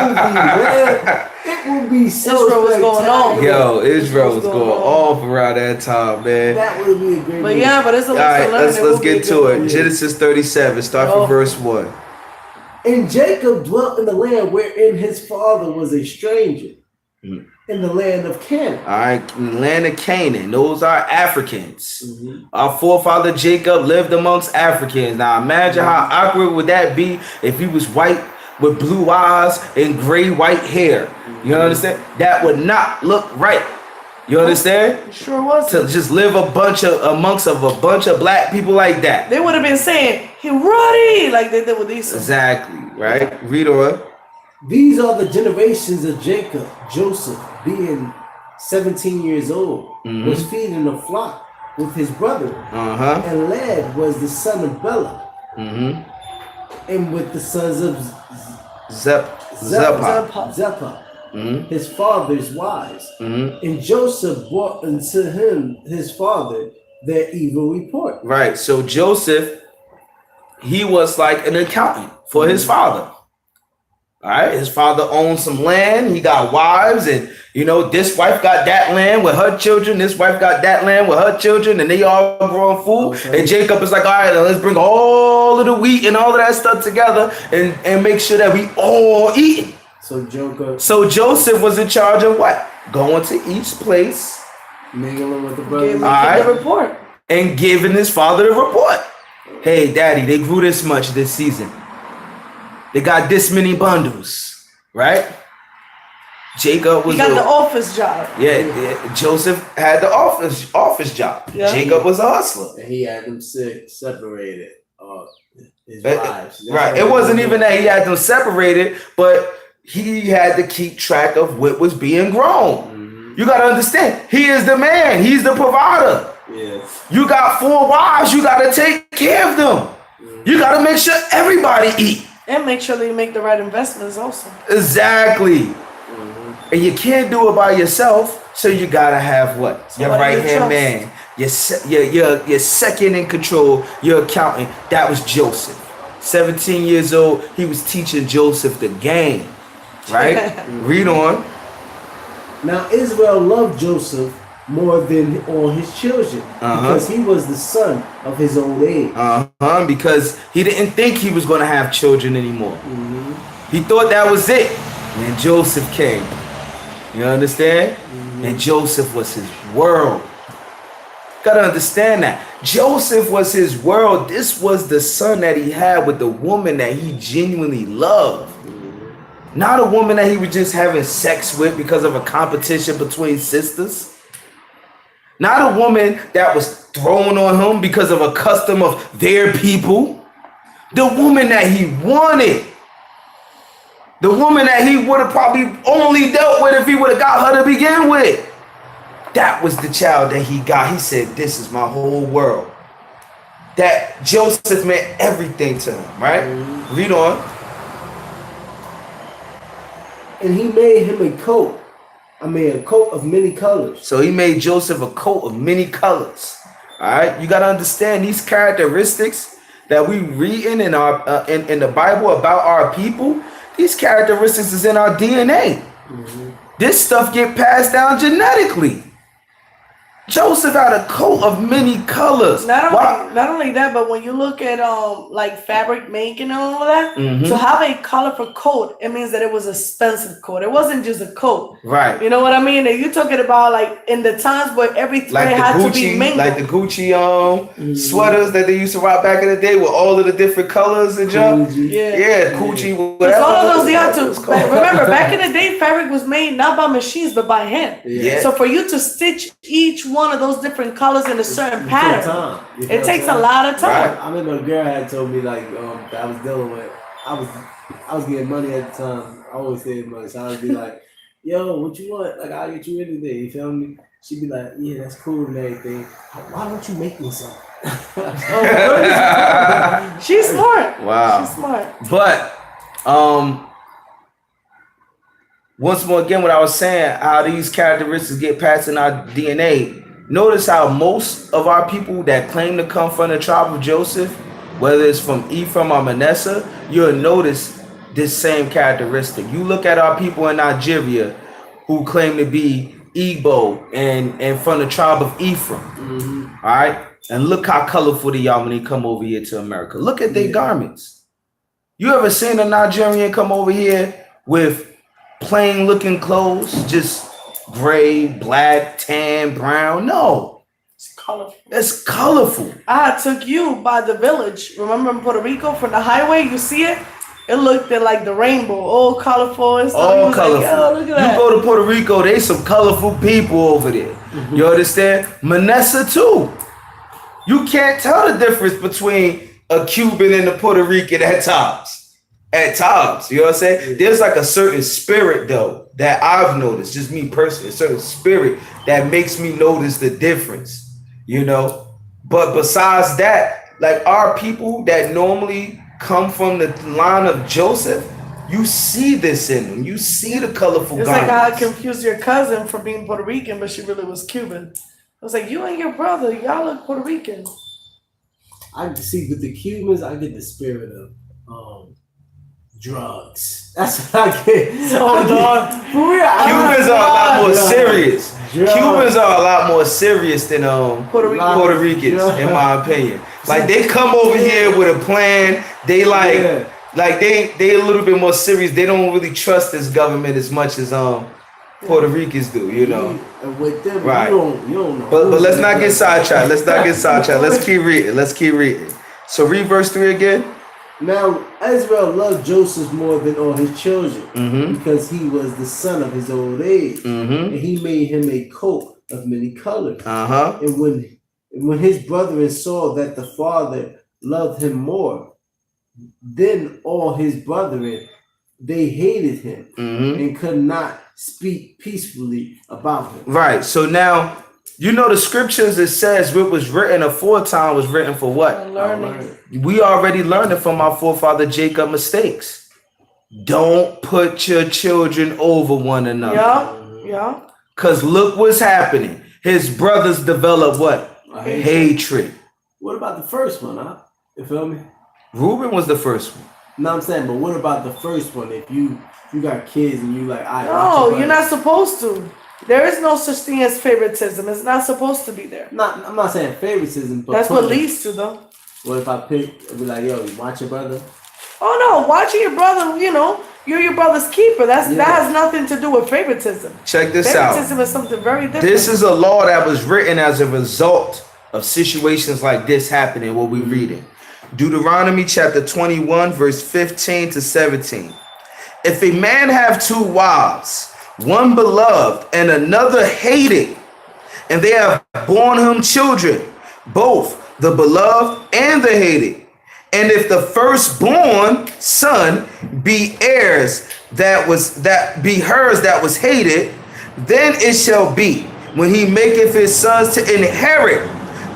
movie, man. It would be so Israel was going on. Yo, Israel was going off around that time, man. That would be a great movie. But it's a all right, let's get to it. Genesis 37, start from verse 1. And Jacob dwelt in the land wherein his father was a stranger, in the land of Canaan. All right, in the land of Canaan. Those are Africans. Mm-hmm. Our forefather Jacob lived amongst Africans. Now imagine how awkward would that be if he was white with blue eyes and gray white hair. You understand? That would not look right. You understand? Sure was. To just live amongst a bunch of black people like that. They would have been saying, "He ruddy," like they did with Esau. Exactly, right? Read on. These are the generations of Jacob. Joseph, being 17 years old, was feeding a flock with his brother. And Lad was the son of Bela. And with the sons of Zepah. His father's wives. And Joseph brought unto him his father their evil report. Right. So Joseph, he was like an accountant for his father. All right. His father owned some land. He got wives, and this wife got that land with her children. This wife got that land with her children, and they all growing food. Okay. And Jacob is like, all right, let's bring all of the wheat and all of that stuff together and make sure that we all eat. So Joseph was in charge of what? Going to each place, mingling with the brothers, the report, and giving his father the report. Hey, daddy, they grew this much this season. They got this many bundles, right? Jacob was the office job. Yeah, Joseph had the office job. Yeah. Jacob was a hustler. And he had them separated. His wives. Right. It wasn't even that he had them separated, but he had to keep track of what was being grown. You got to understand, he is the man. He's the provider. Yes. You got 4 wives. You got to take care of them. You got to make sure everybody eat. And make sure they make the right investments also. Exactly. And you can't do it by yourself, so you got to have what? Your right-hand man. Your second in control, your accountant. That was Joseph. 17 years old, he was teaching Joseph the game. Right? Read on. Now Israel loved Joseph more than all his children because he was the son of his old age. Because he didn't think he was going to have children anymore. He thought that was it. And Joseph came. You understand? And Joseph was his world. Got to understand that. Joseph was his world. This was the son that he had with the woman that he genuinely loved. Not a woman that he was just having sex with because of a competition between sisters. Not a woman that was thrown on him because of a custom of their people. The woman that he wanted. The woman that he would have probably only dealt with if he would have got her to begin with. That was the child that he got. He said, this is my whole world. That Joseph meant everything to him, right? Read on. And he made him a coat of many colors. So he made Joseph a coat of many colors. All right, you got to understand these characteristics that we read in our in the Bible about our people. These characteristics is in our DNA. This stuff get passed down genetically. Joseph had a coat of many colors. Not only that, but when you look at like fabric making and all of that, to have a colorful coat, it means that it was expensive coat. It wasn't just a coat. Right. You know what I mean? And you're talking about like in the times where every thread Like had Gucci, to be mingled. like the Gucci sweaters that they used to rock back in the day with all of the different colors and junk. Yeah, Gucci. Because all of those you had to remember back in the day, fabric was made not by machines but by hand. Yeah. So for you to stitch each one of those different colors in a certain pattern, it takes a lot of time. Right. I remember a girl had told me like that I was dealing with. I was getting money at the time. I always saved money, so I would be like, "Yo, what you want? Like I'll get you anything." You feel me? She'd be like, "Yeah, that's cool and everything. Why don't you make me some?" She's smart. Wow. She's smart. But once more again, what I was saying, how these characteristics get passed in our DNA. Notice how most of our people that claim to come from the tribe of Joseph, whether it's from Ephraim or Manasseh, you'll notice this same characteristic. You look at our people in Nigeria who claim to be Igbo and from the tribe of Ephraim. All right? And look how colorful they are when they come over here to America. Look at their garments. You ever seen a Nigerian come over here with plain looking clothes, just gray, black, tan, brown? No. It's colorful. It's colorful. I took you by the village. Remember in Puerto Rico from the highway? You see it? It looked like the rainbow, all colorful and stuff. All colorful. Like, oh, look at that. You go to Puerto Rico, they some colorful people over there. You understand? Manasseh too. You can't tell the difference between a Cuban and a Puerto Rican at times. At times, you know what I'm saying? There's like a certain spirit though that I've noticed, just me personally, a certain spirit that makes me notice the difference, you know? But besides that, like our people that normally come from the line of Joseph, you see this in them. You see the colorful It's garments. like how I confused your cousin for being Puerto Rican, but she really was Cuban. I was like, you and your brother, y'all look Puerto Rican. I see with the Cubans, I get the spirit of drugs. That's what I get. Oh, dog. For real, Cubans are a lot more serious. Drugs. Cubans are a lot more serious than Puerto Ricans, in my opinion. Like they come over here with a plan. They like they a little bit more serious. They don't really trust this government as much as Puerto Ricans do, you know. And with them, Right. you don't know. But let's not get sidetracked. Let's keep reading. So read verse 3 again. Now, Israel loved Joseph more than all his children because he was the son of his old age. And he made him a coat of many colors. And when his brethren saw that the father loved him more than all his brethren, they hated him and could not speak peacefully about him. Right. So now, you know the scriptures, it says what was written aforetime was written for what? Learning. We already learned it from our forefather Jacob mistakes. Don't put your children over one another. Yeah. Because look what's happening. His brothers develop what? Hatred. What about the first one, huh? You feel me? Reuben was the first one. No, I'm saying, but what about the first one? If you got kids and you like, no, you're not supposed to. There is no such thing as favoritism. It's not supposed to be there. I'm not saying favoritism, but that's what leads to though. What if I pick and be like, yo, you watch your brother? Oh no, watching your brother, you're your brother's keeper. That has nothing to do with favoritism. Check this out. Favoritism is something very different. This is a law that was written as a result of situations like this happening, what we're reading. Deuteronomy chapter 21, verse 15 to 17. If a man have two wives, one beloved and another hated, and they have borne him children, both the beloved and the hated, and if the firstborn son be heirs that be hers that was hated, then it shall be when he maketh his sons to inherit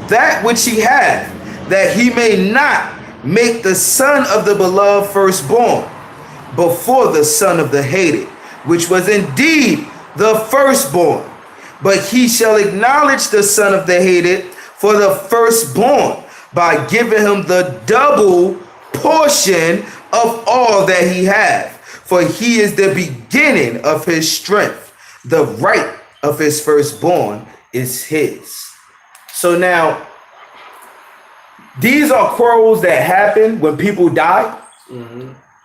that which he hath, that he may not make the son of the beloved firstborn before the son of the hated, which was indeed the firstborn. But he shall acknowledge the son of the hated for the firstborn by giving him the double portion of all that he hath. For he is the beginning of his strength. The right of his firstborn is his. So now, these are quarrels that happen when people die.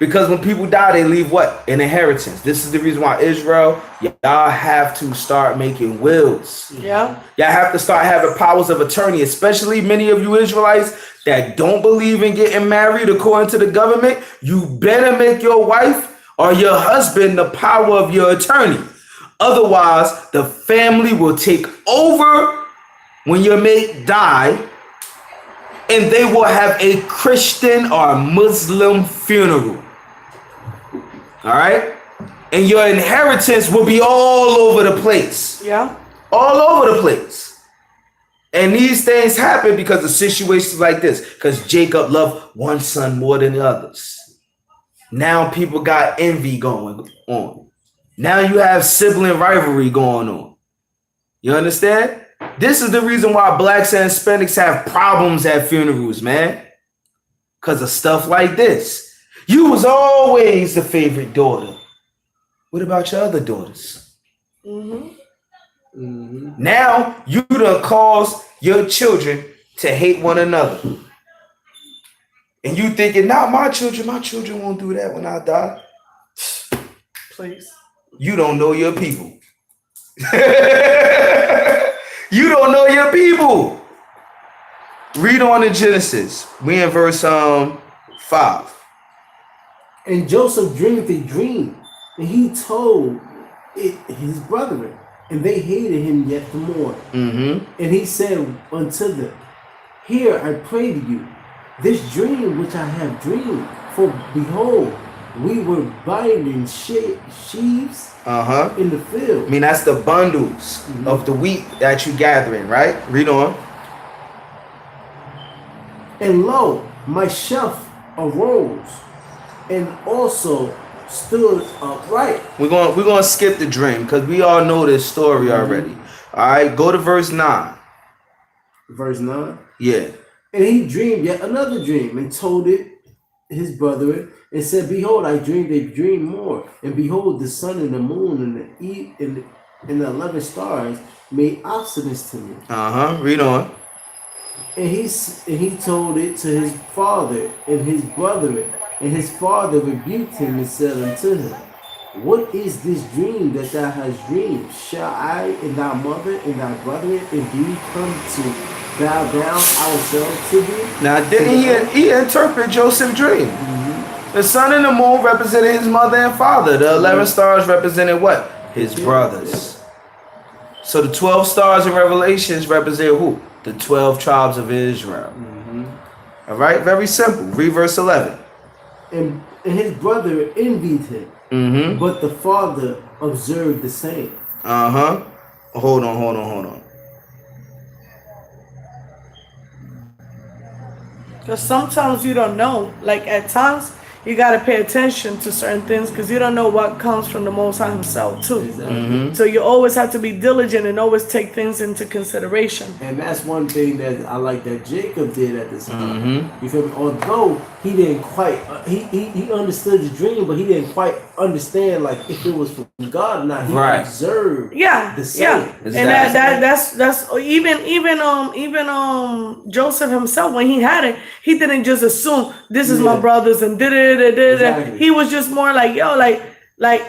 Because when people die, they leave what? An inheritance. This is the reason why Israel, y'all have to start making wills. Yeah. Y'all have to start having powers of attorney, especially many of you Israelites that don't believe in getting married according to the government. You better make your wife or your husband the power of your attorney. Otherwise, the family will take over when your mate die, and they will have a Christian or Muslim funeral. All right? And your inheritance will be all over the place. Yeah. All over the place. And these things happen because of situations like this. Because Jacob loved one son more than the others. Now people got envy going on. Now you have sibling rivalry going on. You understand? This is the reason why blacks and Hispanics have problems at funerals, man. Because of stuff like this. You was always the favorite daughter. What about your other daughters? Now you done caused your children to hate one another. And you thinking, not my children won't do that when I die. Please. You don't know your people. You don't know your people. Read on in Genesis. We in verse 5. And Joseph dreamed a dream, and he told it his brethren, and they hated him yet the more. And he said unto them, Hear, I pray to you, this dream which I have dreamed. For behold, we were binding sheaves in the field. I mean, that's the bundles of the wheat that you gathering, right? Read on. And lo, my sheaf arose, and also stood upright. We're gonna skip the dream because we all know this story already. All right, go to verse 9. Verse 9. Yeah. And he dreamed yet another dream, and told it his brethren, and said, Behold, I dreamed a dream more, and behold, the sun and the moon and the 11 stars made obstinance to me. Read on. And he told it to his father and his brethren, and his father rebuked him and said unto him, What is this dream that thou hast dreamed? Shall I and thy mother and thy brethren indeed come to bow down ourselves to thee? Now, didn't he interpret Joseph's dream? The sun and the moon represented his mother and father. The 11 stars represented what? His brothers. So the 12 stars in Revelations represent who? The 12 tribes of Israel. All right, very simple. Read verse 11. And his brother envied him, but the father observed the same. Hold on. Because sometimes you don't know. Like at times, you got to pay attention to certain things because you don't know what comes from the Most High himself too. Exactly. So you always have to be diligent and always take things into consideration. And that's one thing that I like that Jacob did at this time. You feel me? Although he didn't quite, he understood the dream, but he didn't quite understand like if it was from God or not. He observed the same. Exactly. And that's even Joseph himself, when he had it, he didn't just assume this is my brothers and did it. Exactly. He was just more like, yo, like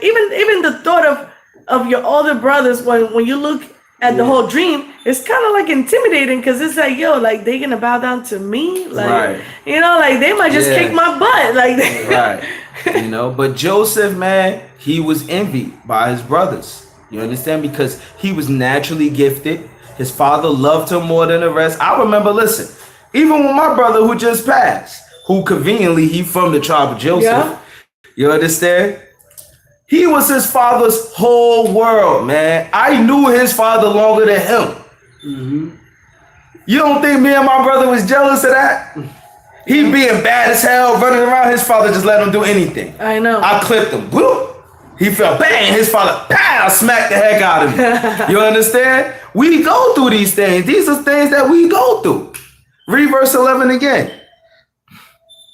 even the thought of your older brothers when you look at the whole dream, it's kind of like intimidating because it's like, yo, like they gonna bow down to me, like you know, like they might just kick my butt, like you know. But Joseph, man, he was envied by his brothers. You understand? Because he was naturally gifted. His father loved him more than the rest. I remember, listen, even with my brother who just passed, who conveniently he from the tribe of Joseph. You understand? He was his father's whole world, man. I knew his father longer than him. You don't think me and my brother was jealous of that? He being bad as hell, running around, his father just let him do anything. I know. I clipped him. Whoop. He fell, bang, his father, pow, smacked the heck out of me. You understand? We go through these things. These are things that we go through. Read verse 11 again.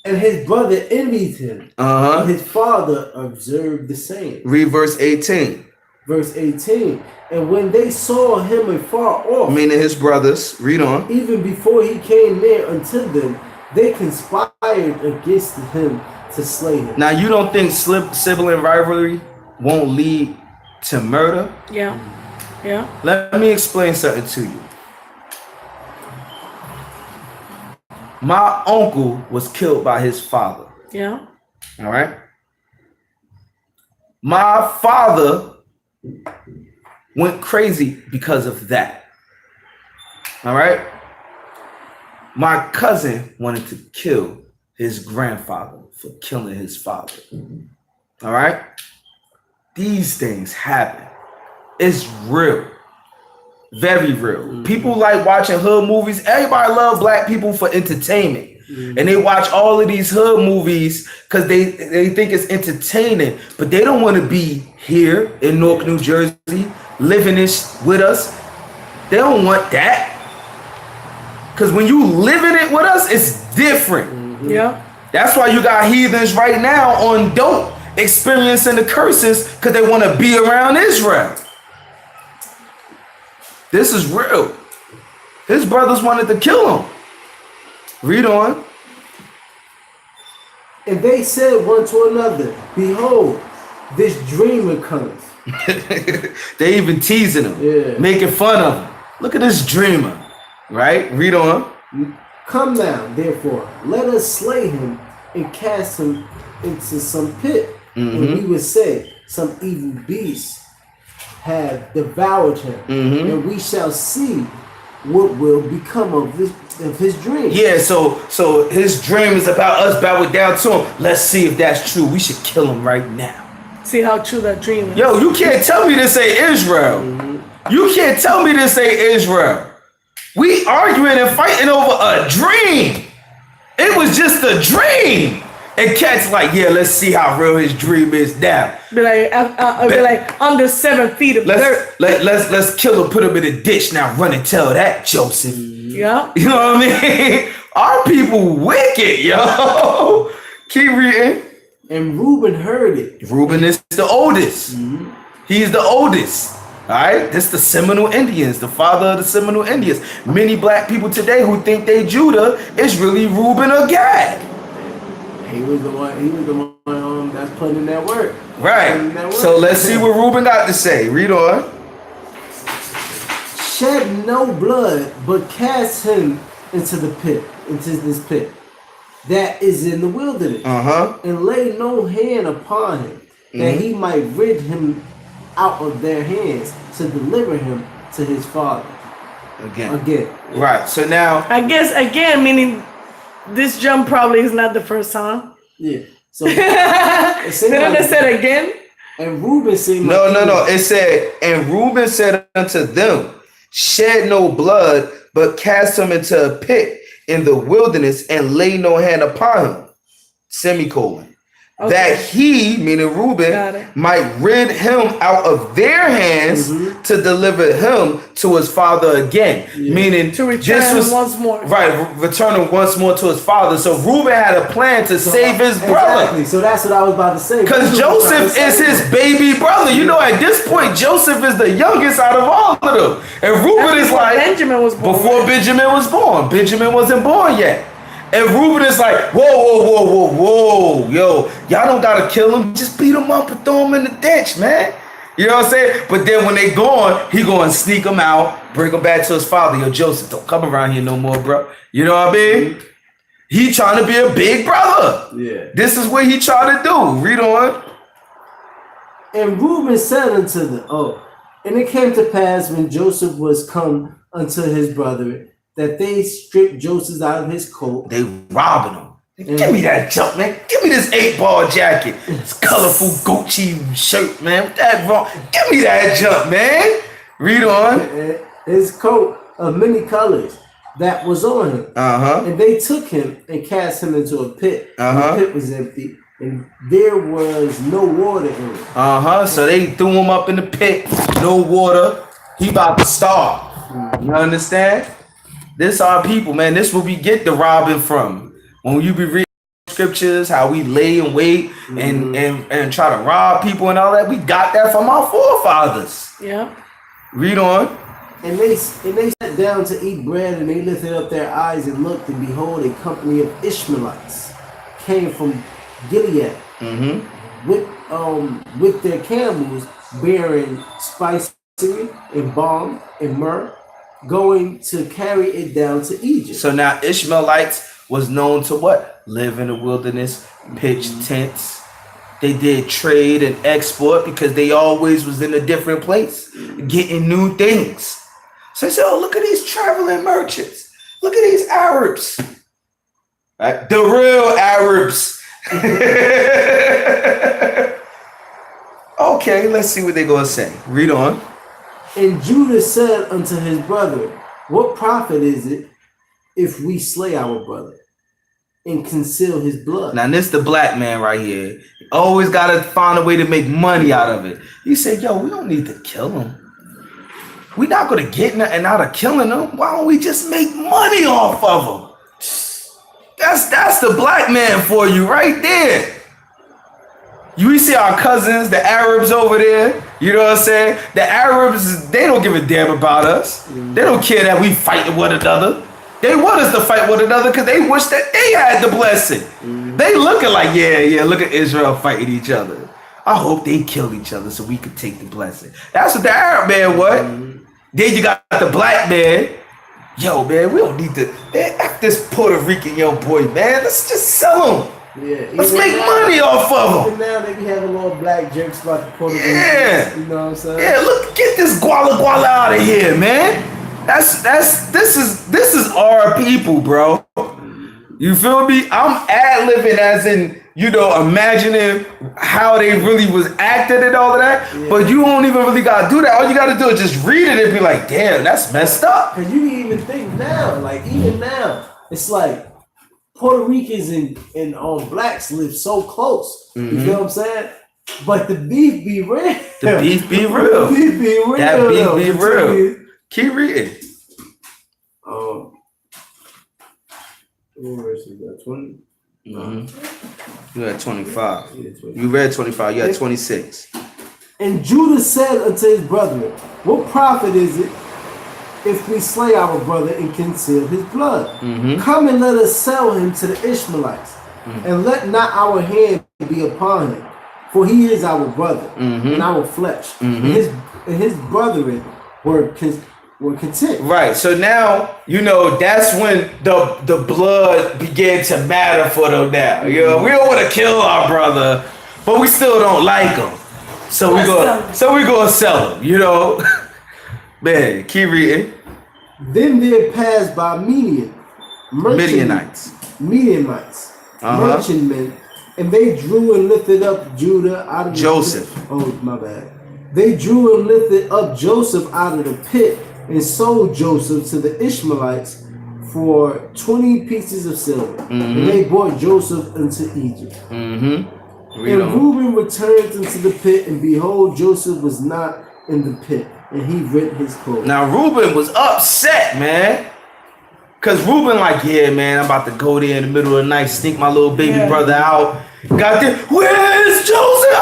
And his brother envied him. And his father observed the same. Read verse 18. Verse 18. And when they saw him afar off, meaning his brothers, read on. even before he came near unto them, they conspired against him to slay him. Now, you don't think sibling rivalry won't lead to murder? Yeah. Yeah. Let me explain something to you. My uncle was killed by his father. Yeah. All right. My father went crazy because of that. All right. My cousin wanted to kill his grandfather for killing his father. All right. These things happen. It's real. Very real. People like watching hood movies. Everybody love black people for entertainment. And they watch all of these hood movies because they think it's entertaining. But they don't want to be here in Newark, New Jersey, living this with us. They don't want that. Because when you living it with us, it's different. Yeah. That's why you got heathens right now on dope experiencing the curses because they want to be around Israel. This is real. His brothers wanted to kill him. Read on. And they said one to another, behold, this dreamer cometh. They even teasing him, making fun of him. Look at this dreamer. Right? Read on. Come now, therefore, let us slay him and cast him into some pit. And we would say, some evil beast have devoured him. And we shall see what will become of his dream. Yeah, so his dream is about us bowing down to him. Let's see if that's true. We should kill him right now. See how true that dream is. Yo, you can't tell me this ain't Israel. You can't tell me this ain't Israel. We arguing and fighting over a dream. It was just a dream. And cats like, yeah, let's see how real his dream is now. Be like under 7 feet of dirt. Let's kill him, put him in a ditch. Now run and tell that, Joseph. Yeah. You know what I mean? Our people wicked, yo. Keep reading. And Reuben heard it. Reuben is the oldest. He's the oldest. All right, this is the Seminole Indians, the father of the Seminole Indians. Many black people today who think they Judah is really Reuben or Gad. He was the one that's putting in that work. Right. So let's see what Reuben got to say. Read on. Shed no blood, but cast him into this pit that is in the wilderness. And lay no hand upon him, that he might rid him out of their hands to deliver him to his father. Again. Right. So now I guess again, meaning this jump probably is not the first time. Yeah. So then it said again. And Reuben said, No. It said, and Reuben said unto them, shed no blood, but cast him into a pit in the wilderness and lay no hand upon him. Semicolon. Okay. That he, meaning Reuben, might rid him out of their hands to deliver him to his father again. Meaning to return him once more. Right, return him once more to his father. So Reuben had a plan to save his brother. Exactly. So that's what I was about to say. Because Joseph is his baby brother. You know, at this point, Joseph is the youngest out of all of them. And Reuben is like Benjamin was born. Before Benjamin was born. Benjamin wasn't born yet. And Reuben is like, whoa, yo, y'all don't gotta kill him. Just beat him up and throw him in the ditch, man. You know what I'm saying? But then when they gone, he gonna sneak him out, bring him back to his father. Yo, Joseph, don't come around here no more, bro. You know what I mean? He trying to be a big brother. Yeah. This is what he trying to do. Read on. And Reuben said unto them, and it came to pass when Joseph was come unto his brother, that they stripped Joseph out of his coat. They robbing him. Give me that jump, man. Give me this 8-ball jacket. This colorful Gucci shirt, man. What that wrong? Give me that jump, man. Read on. His coat of many colors that was on him. And they took him and cast him into a pit. The pit was empty, and there was no water in it. So they threw him up in the pit. No water. He about to starve. You understand? This our people, man. This where we get the robbing from. When you be reading scriptures, how we lay in wait and try to rob people and all that. We got that from our forefathers. Yeah. Read on. And they sat down to eat bread, and they lifted up their eyes and looked, and behold, a company of Ishmaelites came from Gilead with their camels bearing spicery and balm and myrrh, going to carry it down to Egypt. So now Ishmaelites was known to what? Live in the wilderness, pitch tents. They did trade and export because they always was in a different place, getting new things. So they said, oh, look at these traveling merchants. Look at these Arabs. Right? The real Arabs. Okay, let's see what they're going to say. Read on. And Judah said unto his brother, what profit is it if we slay our brother and conceal his blood? Now, this the black man right here. Always got to find a way to make money out of it. He said, yo, we don't need to kill him. We're not going to get nothing out of killing him. Why don't we just make money off of him? That's the black man for you right there. You see our cousins, the Arabs over there. You know what I'm saying? The Arabs, they don't give a damn about us. They don't care that we fight one another. They want us to fight one another because they wish that they had the blessing. They looking like, yeah, look at Israel fighting each other. I hope they kill each other so we could take the blessing. That's what the Arab man was. Then you got the black man. Yo, man, we don't need to. Man, F this Puerto Rican young boy, man. Let's just sell him. Yeah, let's make money off of them. Even now they be having little black jerks about the Puerto Rican. Yeah. You know what I'm saying? Yeah, look, get this guala out of here, man. This is our people, bro. You feel me? I'm ad-libbing as in, you know, imagining how they really was acting and all of that. Yeah. But you don't even really gotta do that. All you gotta do is just read it and be like, damn, that's messed up. Cause you can even think now, like even now, it's like Puerto Ricans and blacks live so close. You feel what I'm saying? But the beef be real. The beef be real. The beef be real. That beef be real. Keep reading. What verse is that? 20? You had 25. Yeah, 20. You read 25. You had 26. And Judah said unto his brethren, what profit is it if we slay our brother and conceal his blood? Come and let us sell him to the Ishmaelites, and let not our hand be upon him, for he is our brother and our flesh. And his brethren were content. Right. So now, you know, that's when the blood began to matter for them now. You know, we don't want to kill our brother, but we still don't like him. So we gonna sell him, you know. Man, keep reading. Then there passed by Midianites, merchantmen, and they drew and lifted up Judah out of Joseph. The pit. Oh, my bad. They drew and lifted up Joseph out of the pit and sold Joseph to the Ishmaelites for 20 pieces of silver. And they brought Joseph into Egypt. And Reuben returned into the pit, and behold, Joseph was not in the pit, and he rent his clothes. Now Reuben was upset, man. Cause Reuben like, yeah, man, I'm about to go there in the middle of the night, sneak my little baby brother out. Got there, where's Joseph?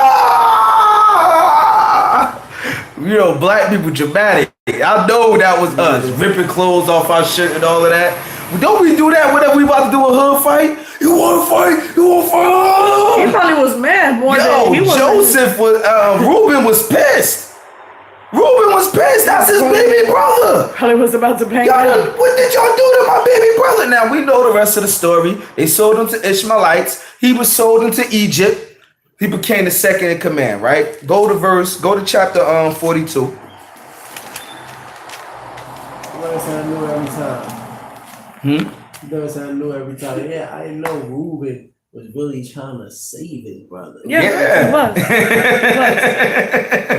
You know, black people dramatic. I know that was us, ripping clothes off our shirt and all of that. But don't we do that whenever we about to do a hood fight? You want to fight? You want to fight? He probably was mad more than he was. Joseph was, Reuben was pissed. Reuben was pissed. That's his baby brother. Probably was about to bang him. What did y'all do to my baby brother? Now, we know the rest of the story. They sold him to Ishmaelites. He was sold into Egypt. He became the second in command, right? Go to chapter 42. I knew every time. I knew every time. Yeah, I know Reuben was really trying to save his brother. Yeah. He was.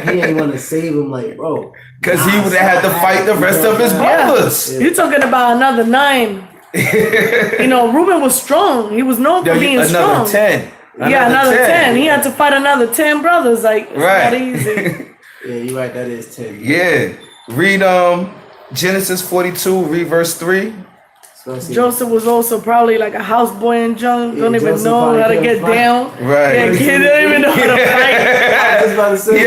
He ain't want to save him, like, bro. Because he would have had to fight the rest of his brothers. Yeah. You're talking about another 9. You know, Reuben was strong. He was known for being strong. Another 10. Another 10. He had to fight another 10 brothers. Like, it's not easy. Yeah, you're right. That is 10. Yeah. Read Genesis 42, read verse 3. Joseph was also probably like a houseboy and junk. Yeah, Don't even Joseph know probably how to couldn't get fight. down. Right. Yeah, kid don't even know how to fight. I was about to say,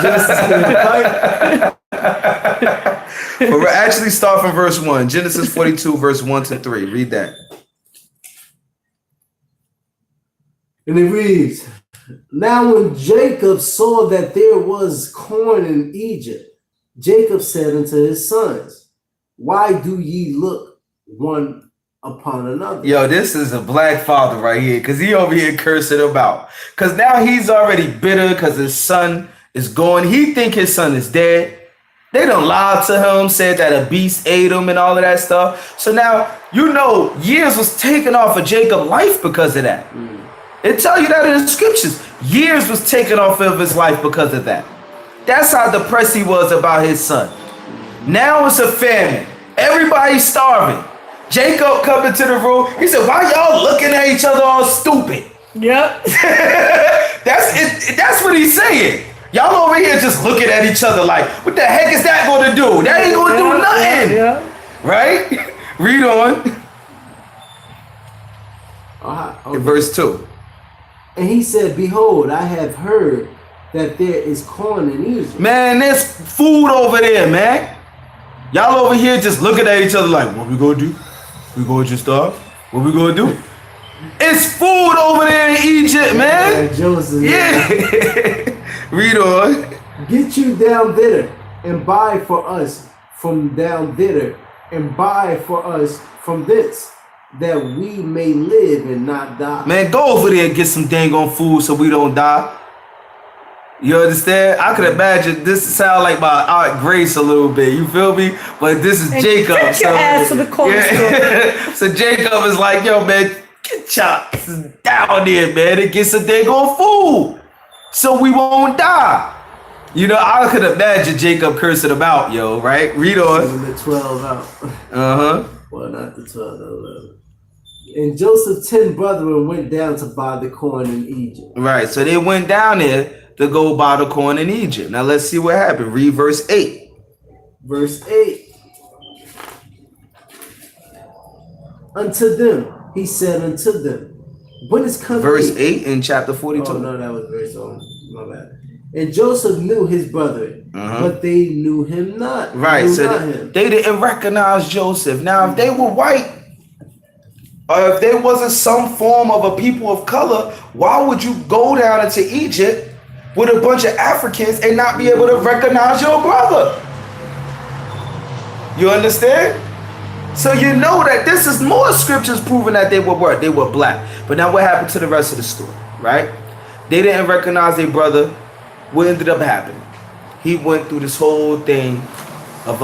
Joseph couldn't fight. But we'll actually start from verse 1. Genesis 42, verse 1 to 3. Read that. And it reads, Now when Jacob saw that there was corn in Egypt, Jacob said unto his sons, Why do ye look one upon another? Yo, this is a black father right here, because he over here cursing about. Because now he's already bitter because his son is gone. He think his son is dead. They done lied to him, said that a beast ate him and all of that stuff. So now, years was taken off of Jacob's life because of that. It tell you that in the scriptures. Years was taken off of his life because of that. That's how depressed he was about his son. Now it's a famine. Everybody's starving. Jacob come into the room. He said, why y'all looking at each other all stupid? Yep. That's what he's saying. Y'all over here just looking at each other like, what the heck is that going to do? That ain't going to do nothing. Yeah. Right? Read on. Okay. Verse 2. And he said, Behold, I have heard that there is corn in Egypt. Man, there's food over there, man. Y'all over here just looking at each other like, what we gonna do? We gonna just starve? What we gonna do? It's food over there in Egypt, man. And Joseph, Yeah. Read on. Get you down thither and buy for us from down thither and buy for us from this, that we may live and not die. Man, go over there and get some dang on food so we don't die. You understand? I could imagine this sound like my Aunt Grace a little bit. You feel me? But this is And Jacob. take your ass to the corner store. So Jacob is like, yo, man, get chops down there, man, and get some dang on food so we won't die. I could imagine Jacob cursing about, yo, right? Read on. The 12 out. Uh-huh. Well, not the 12, the 11. And Joseph's 10 brethren went down to buy the corn in Egypt. Right, so they went down there to go buy the corn in Egypt. Now let's see what happened. Read verse 8. Verse 8. Unto them, he said unto them, when is coming? Verse 8 in chapter 42. Oh, no, that was verse 1. My bad. And Joseph knew his brethren, but they knew him not. Right, so they didn't recognize Joseph. Now, if they were white, or if there wasn't some form of a people of color, why would you go down into Egypt with a bunch of Africans and not be able to recognize your brother? You understand? So you know that this is more scriptures proving that they were what? They were black. But now what happened to the rest of the story, right? They didn't recognize their brother. What ended up happening? He went through this whole thing of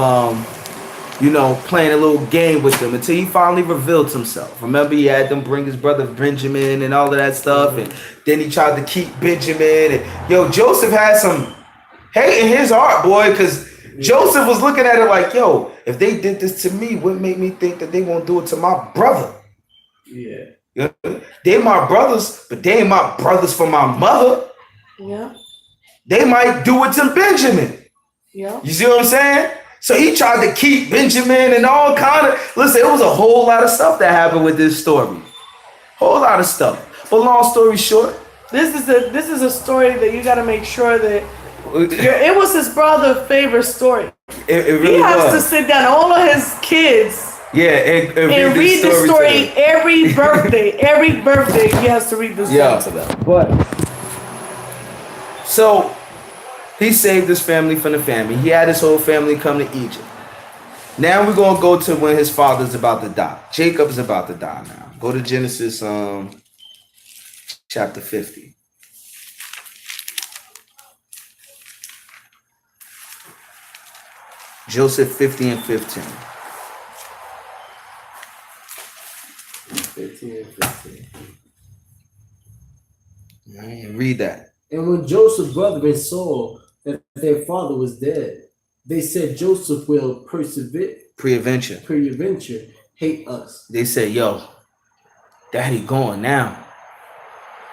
playing a little game with them until he finally revealed himself. Remember, he had them bring his brother Benjamin and all of that stuff, and then he tried to keep Benjamin. And Joseph had some hate in his heart, boy, because Joseph was looking at it like, yo, if they did this to me, what made me think that they won't do it to my brother? Yeah. They my brothers, but they ain't my brothers for my mother. Yeah. They might do it to Benjamin. Yeah. You see what I'm saying? So he tried to keep Benjamin and all kind of, listen, it was a whole lot of stuff that happened with this story. Whole lot of stuff. But long story short, this is a story that you got to make sure that it was his brother's favorite story. It really he has was. to sit down, all of his kids, and read the story every birthday. Every birthday, he has to read this story to them. But so he saved his family from the famine. He had his whole family come to Egypt. Now we're gonna go to when his father's about to die. Jacob's about to die now. Go to Genesis chapter 50. Joseph 50 and 15. 15 and 15. Read that. And when Joseph's brethren saw that their father was dead, they said, Joseph will peradventure hate us. They said, yo, daddy going now.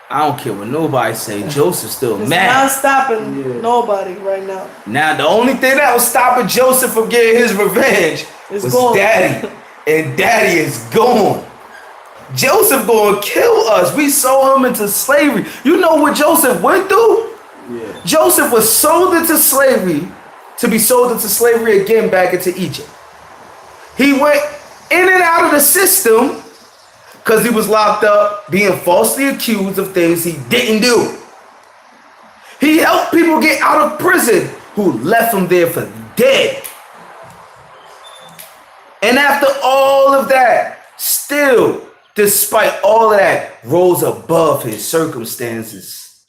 I don't care what nobody say. Joseph's still It's mad. not stopping nobody right now. Now, the only thing that was stopping Joseph from getting his revenge It's was gone. daddy. and daddy is gone. Joseph gonna kill us. We sold him into slavery. You know what Joseph went through? Yeah. Joseph was sold into slavery to be sold into slavery again back into Egypt. He went in and out of the system because he was locked up being falsely accused of things he didn't do. He helped people get out of prison who left him there for dead. And after all of that, still, despite all of that, rose above his circumstances.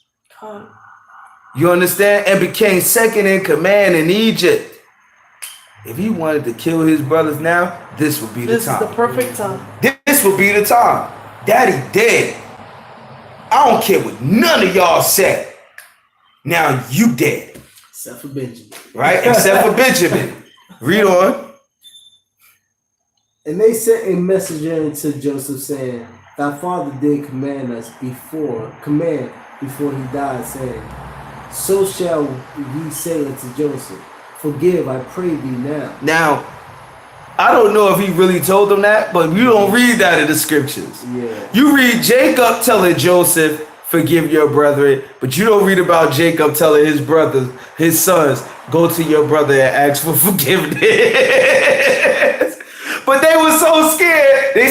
You understand? And became second in command in Egypt. If he wanted to kill his brothers now, this would be the time. This is the perfect time. This would be the time. Daddy dead. I don't care what none of y'all said. Now you dead. Except for Benjamin. Right? Except for Benjamin. Read on. And they sent a messenger unto Joseph, saying, Thy father did command before he died, saying, So shall ye say unto Joseph, Forgive, I pray thee now. Now, I don't know if he really told them that, but you don't read that in the scriptures. Yeah. You read Jacob telling Joseph, forgive your brethren, but you don't read about Jacob telling his brothers, his sons, go to your brother and ask for forgiveness. But they were so scared. They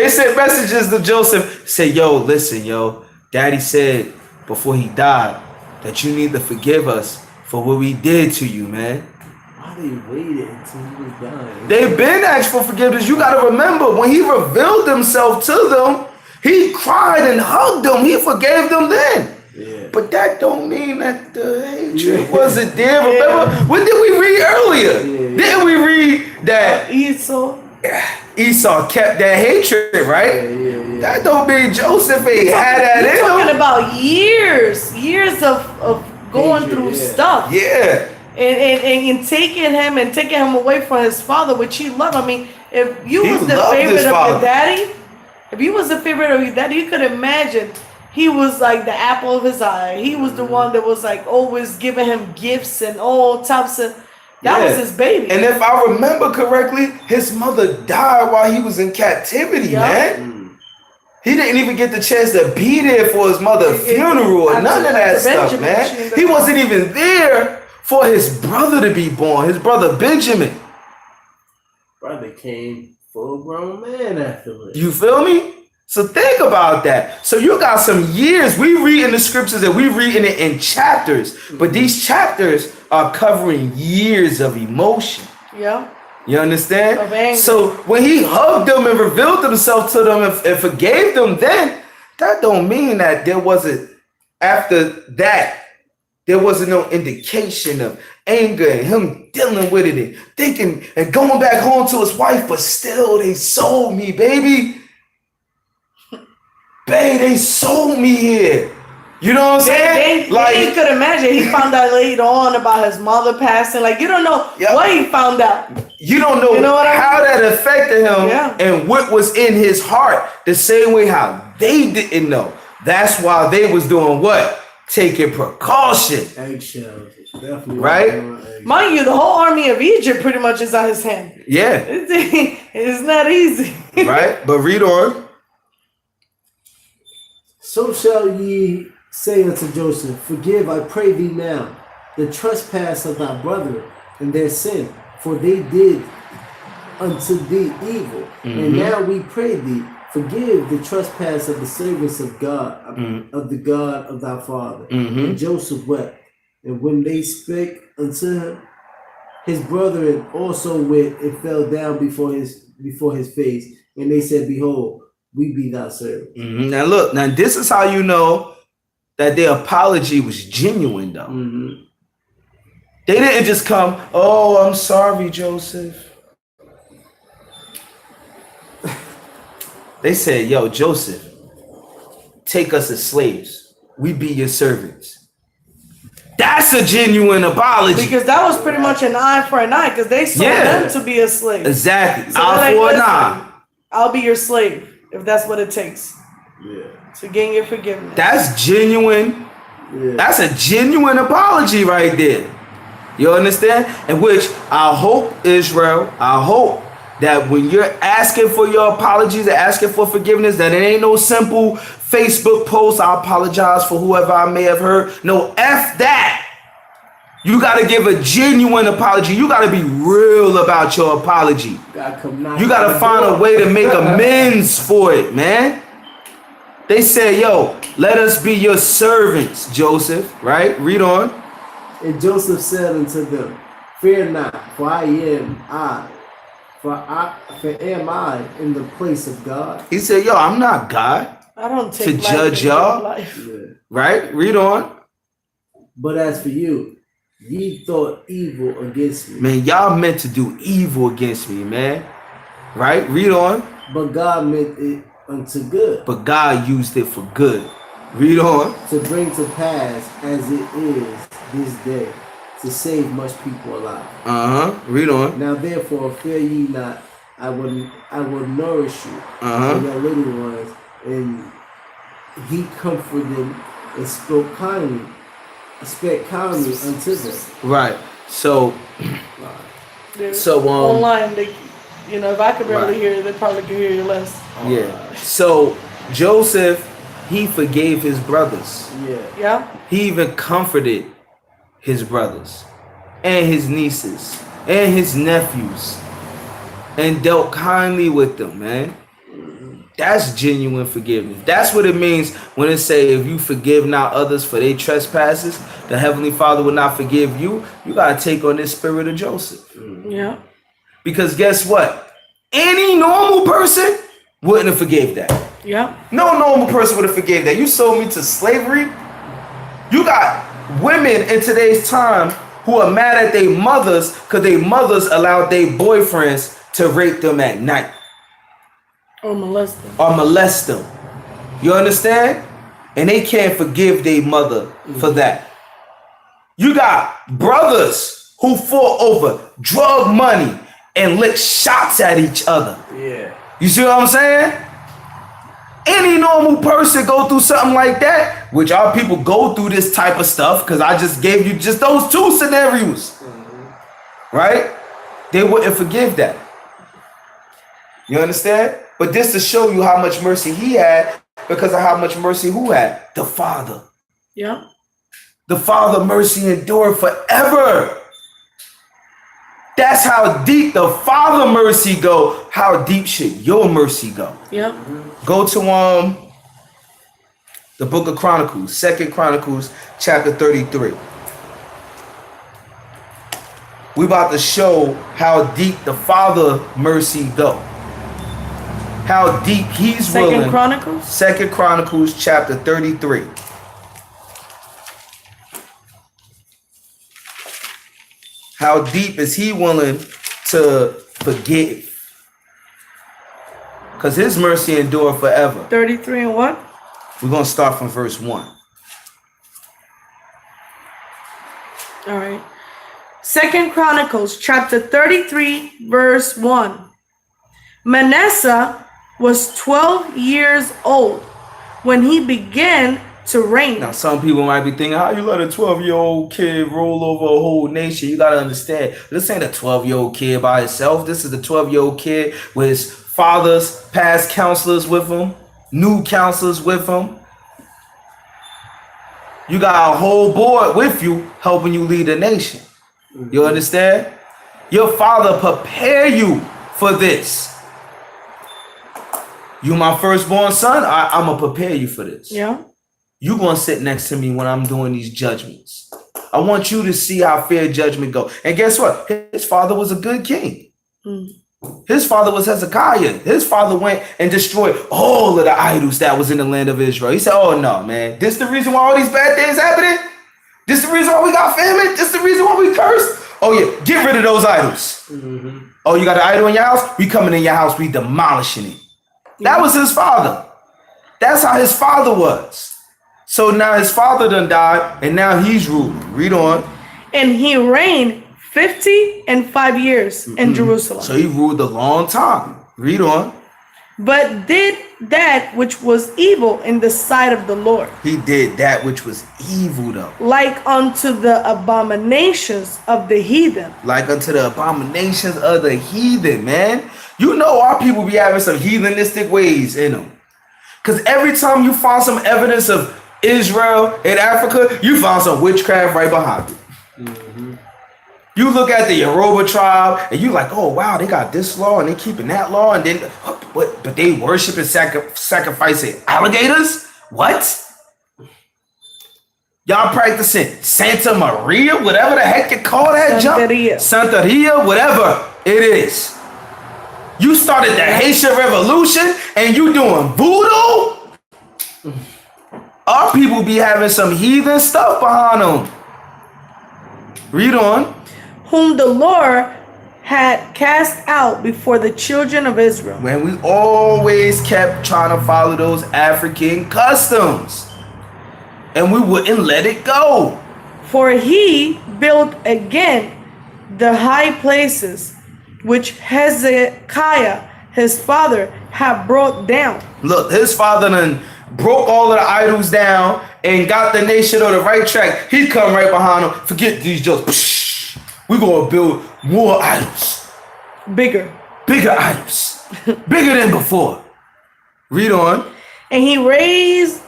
sent messages to Joseph, say, yo, listen, yo, daddy said before he died that you need to forgive us for what we did to you, man. Why they waited until he was dying? They've been asked for forgiveness. You got to remember, when he revealed himself to them, he cried and hugged them. He forgave them then. Yeah. But that don't mean that the hatred wasn't there. Remember, what did we read earlier? Yeah. Didn't we read that Esau kept that hatred, right? Yeah. That don't mean Joseph ain't had that in him. Talking about years of going through stuff. Yeah. And taking him away from his father, which he loved. I mean, if you He was the loved favorite his of father. your daddy, if you was the favorite of your daddy, you could imagine he was like the apple of his eye. He was the one that was like always giving him gifts and all types of. That was his baby. And if I remember correctly, his mother died while he was in captivity, man. He didn't even get the chance to be there for his mother's funeral or none of that stuff, man. He wasn't even there for his brother to be born, his brother Benjamin. Brother came full grown man afterwards. You feel me? So think about that. So you got some years. We read in the scriptures and we reading it in chapters, but these chapters are covering years of emotion. Yeah. You understand? Of anger. So when he hugged them and revealed himself to them and forgave them, then that don't mean that there wasn't, after that, there wasn't no indication of anger and him dealing with it and thinking and going back home to his wife, but still they sold me, baby. Babe, they sold me here. You know what I'm saying? You could imagine he found out later on about his mother passing. Like, you don't know what he found out. You don't know, how that affected him and what was in his heart. The same way how they didn't know. That's why they was doing what? Taking precaution. Eggshells. Definitely. Right? Mind you, the whole army of Egypt pretty much is out his hand. Yeah. It's not easy. Right? But read on. So shall ye say unto Joseph, Forgive, I pray thee now, the trespass of thy brethren and their sin, for they did unto thee evil. And now we pray thee, forgive the trespass of the servants of God, of the God of thy father. And Joseph wept. And when they spake unto him, his brethren also went and fell down before his face. And they said, Behold, we be thy servants. Now look, this is how you know that their apology was genuine, though. They didn't just come, oh, I'm sorry, Joseph. They said, yo, Joseph, take us as slaves. We be your servants. That's a genuine apology. Because that was pretty much an eye for an eye, because they sold them to be a slave. Exactly. So eye for an eye. I'll be your slave if that's what it takes. Yeah. To gain your forgiveness. That's genuine. Yeah. That's a genuine apology right there. You understand? In which I hope, Israel, I hope that when you're asking for your apologies and asking for forgiveness, that it ain't no simple Facebook post, I apologize for whoever I may have hurt. No, F that. You got to give a genuine apology. You got to be real about your apology. You got to find a way to make amends for it, man. They say, yo, let us be your servants, Joseph, right? Read on. And Joseph said unto them, fear not, for am I in the place of God? He said, yo, I'm not God. I don't take to judge y'all. Right? Read on. But as for you, ye thought evil against me. Man, y'all meant to do evil against me, man. Right? Read on. But God meant it unto good. But God used it for good. Read on. To bring to pass as it is this day, to save much people alive. Read on. Now therefore fear ye not, I will nourish you and your little ones. And he comforted them and spoke kindly unto them. Right. So online, they, if I could barely hear, they probably could hear you less. Yeah. So Joseph, he forgave his brothers. Yeah. He even comforted his brothers and his nieces and his nephews and dealt kindly with them, man. That's genuine forgiveness. That's what it means when it say, if you forgive not others for their trespasses, the Heavenly Father will not forgive you. You got to take on this spirit of Joseph. Yeah. Because guess what? Any normal person wouldn't have forgave that. Yeah. No normal person would have forgave that. You sold me to slavery. You got women in today's time who are mad at their mothers because their mothers allowed their boyfriends to rape them at night. Or molest them. You understand? And they can't forgive their mother for that. You got brothers who fought over drug money and licked shots at each other. Yeah. You see what I'm saying? Any normal person go through something like that, which our people go through this type of stuff, because I just gave you just those two scenarios. Right? They wouldn't forgive that. You understand? But this to show you how much mercy he had, because of how much mercy who had? The Father. Yeah. The Father mercy endured forever. That's how deep the Father mercy go. How deep should your mercy go? Yeah. Go to the book of Chronicles, 2 Chronicles, chapter 33. We about to show how deep the Father mercy go. How deep he's willing. 2 Chronicles? 2 Chronicles, chapter 33. How deep is he willing to forgive? Because his mercy endure forever. 33 and what? We're going to start from verse 1. All right. 2 Chronicles chapter 33 verse 1. Manasseh was 12 years old when he began to reign. Now, some people might be thinking, how you let a 12-year-old kid roll over a whole nation? You got to understand, this ain't a 12-year-old kid by itself. This is a 12-year-old kid with his father's past counselors with him, new counselors with him. You got a whole board with you helping you lead a nation. You understand? Your father prepared you for this. You my firstborn son, I'm going to prepare you for this. Yeah. You're going to sit next to me when I'm doing these judgments. I want you to see how fair judgment go. And guess what? His father was a good king. His father was Hezekiah. His father went and destroyed all of the idols that was in the land of Israel. He said, oh, no, man. This the reason why all these bad things happening? This the reason why we got famine? This the reason why we cursed? Oh, yeah. Get rid of those idols. Oh, you got an idol in your house? We coming in your house. We demolishing it. That was his father. That's how his father was. So now his father done died, and now he's ruling. Read on. And he reigned 55 years in Jerusalem. So he ruled a long time. Read on. But did that which was evil in the sight of the Lord. He did that which was evil, though. Like unto the abominations of the heathen. Like unto the abominations of the heathen, man. You know our people be having some heathenistic ways in them. Because every time you find some evidence of Israel in Africa, you find some witchcraft right behind it. You look at the Yoruba tribe and you like, oh wow, they got this law and they keeping that law, and then but they worship and sacrificing alligators? What? Y'all practicing Santa Maria, whatever the heck you call that jump? Santeria, whatever it is. You started the Haitian Revolution and you doing voodoo? Our people be having some heathen stuff behind them. Read on. Whom the Lord had cast out before the children of Israel. Man, we always kept trying to follow those African customs. And we wouldn't let it go. For he built again the high places which Hezekiah his father had brought down. Look, his father done broke all of the idols down and got the nation on the right track. He come right behind him. Forget these jokes. We gonna build more idols. Bigger idols. Bigger than before. Read on. And he reared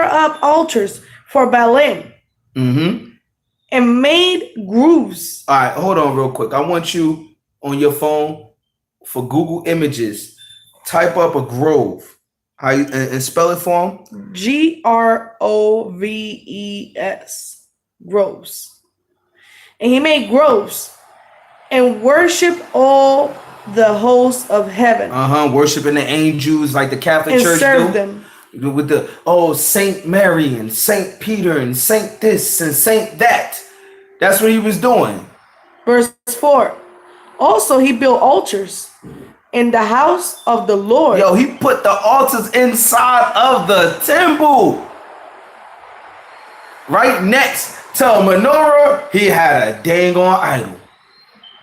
up altars for Balaam. And made groves. All right, hold on real quick. I want you on your phone for Google Images. Type up a grove. How you and spell it for him? Groves. Groves. And he made groves and worshiped all the hosts of heaven. Worshiping the angels like the Catholic and Church served do. them. With the Saint Mary and Saint Peter and Saint this and Saint that. That's what he was doing. Verse 4. Also he built altars in the house of the Lord. Yo, he put the altars inside of the temple. Right next to a menorah, he had a dang on idol.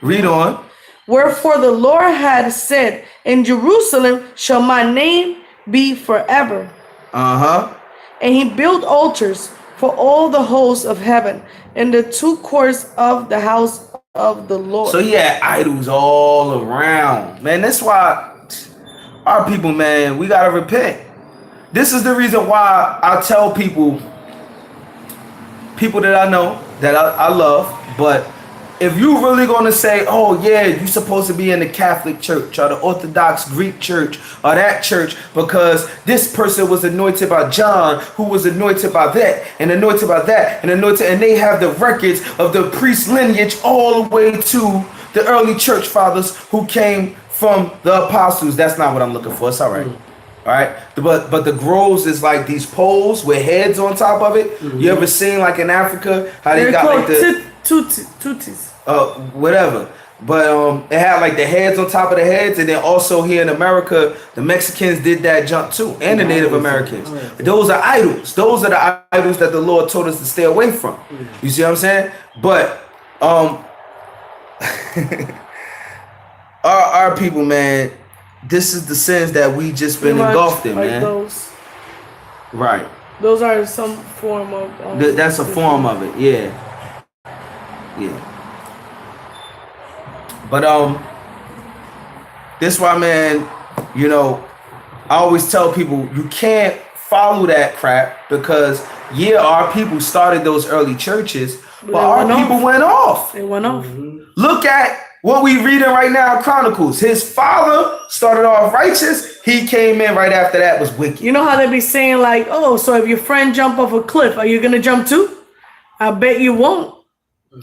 Read on. Wherefore the Lord had said, in Jerusalem shall my name be forever. And he built altars for all the hosts of heaven in the two courts of the house of the Lord. So he had idols all around. Man, that's why our people, man, we got to repent. This is the reason why I tell people that I know, that I love, but if you really going to say, oh yeah, you're supposed to be in the Catholic Church or the Orthodox Greek Church or that church because this person was anointed by John, who was anointed by that and anointed by that and anointed, and they have the records of the priest lineage all the way to the early church fathers who came from the apostles. That's not what I'm looking for. It's all right. All right, but the groves is like these poles with heads on top of it. You ever seen like in Africa how they got like the tutis. Whatever. But it had like the heads on top of the heads, and then also here in America, the Mexicans did that jump too, and the Native Americans. Those are idols. Those are the idols that the Lord told us to stay away from. You see what I'm saying? But our people, man, this is the sins that we just been engulfed in, man. Those. Right. Those are some form of. That's a form of it, yeah. But this why, man, you know, I always tell people you can't follow that crap because our people started those early churches, but our people went off. They went off. Look at what we reading right now in Chronicles. His father started off righteous. He came in right after that was wicked. You know how they be saying like, oh, so if your friend jump off a cliff, are you gonna jump too? I bet you won't.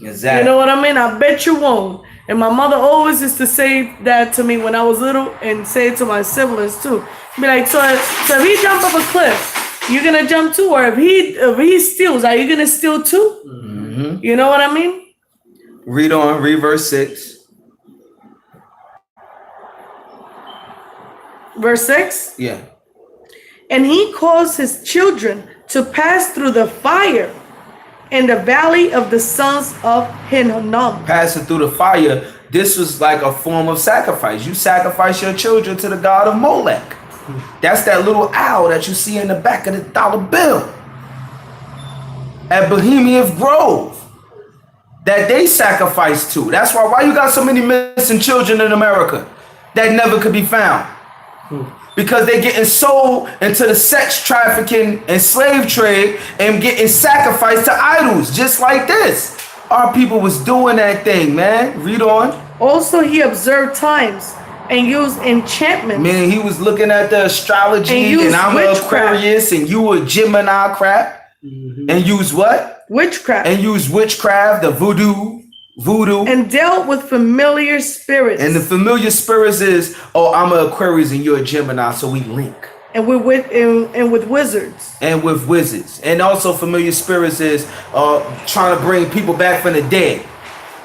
Exactly. You know what I mean? I bet you won't. And my mother always used to say that to me when I was little, and say it to my siblings too. Be like, so if he jump off a cliff, you gonna jump too? Or if he steals, are you gonna steal too? You know what I mean? Read on, read verse 6. Verse 6? Yeah. And he caused his children to pass through the fire in the valley of the sons of Hinnom. Passing through the fire, this was like a form of sacrifice. You sacrifice your children to the god of Molech. That's that little owl that you see in the back of the dollar bill at Bohemian Grove. that they sacrificed to. That's why you got so many missing children in America that never could be found. Because they getting sold into the sex trafficking and slave trade and getting sacrificed to idols, just like this. Our people was doing that thing, man. Read on. Also, he observed times and used enchantments. Man, he was looking at the astrology, and I'm an Aquarius, and you a Gemini crap. And use what? Witchcraft. And use witchcraft, the voodoo. And dealt with familiar spirits. And the familiar spirits is, oh, I'm an Aquarius and you're a Gemini, so we link. And with wizards. And with wizards. And also familiar spirits is trying to bring people back from the dead.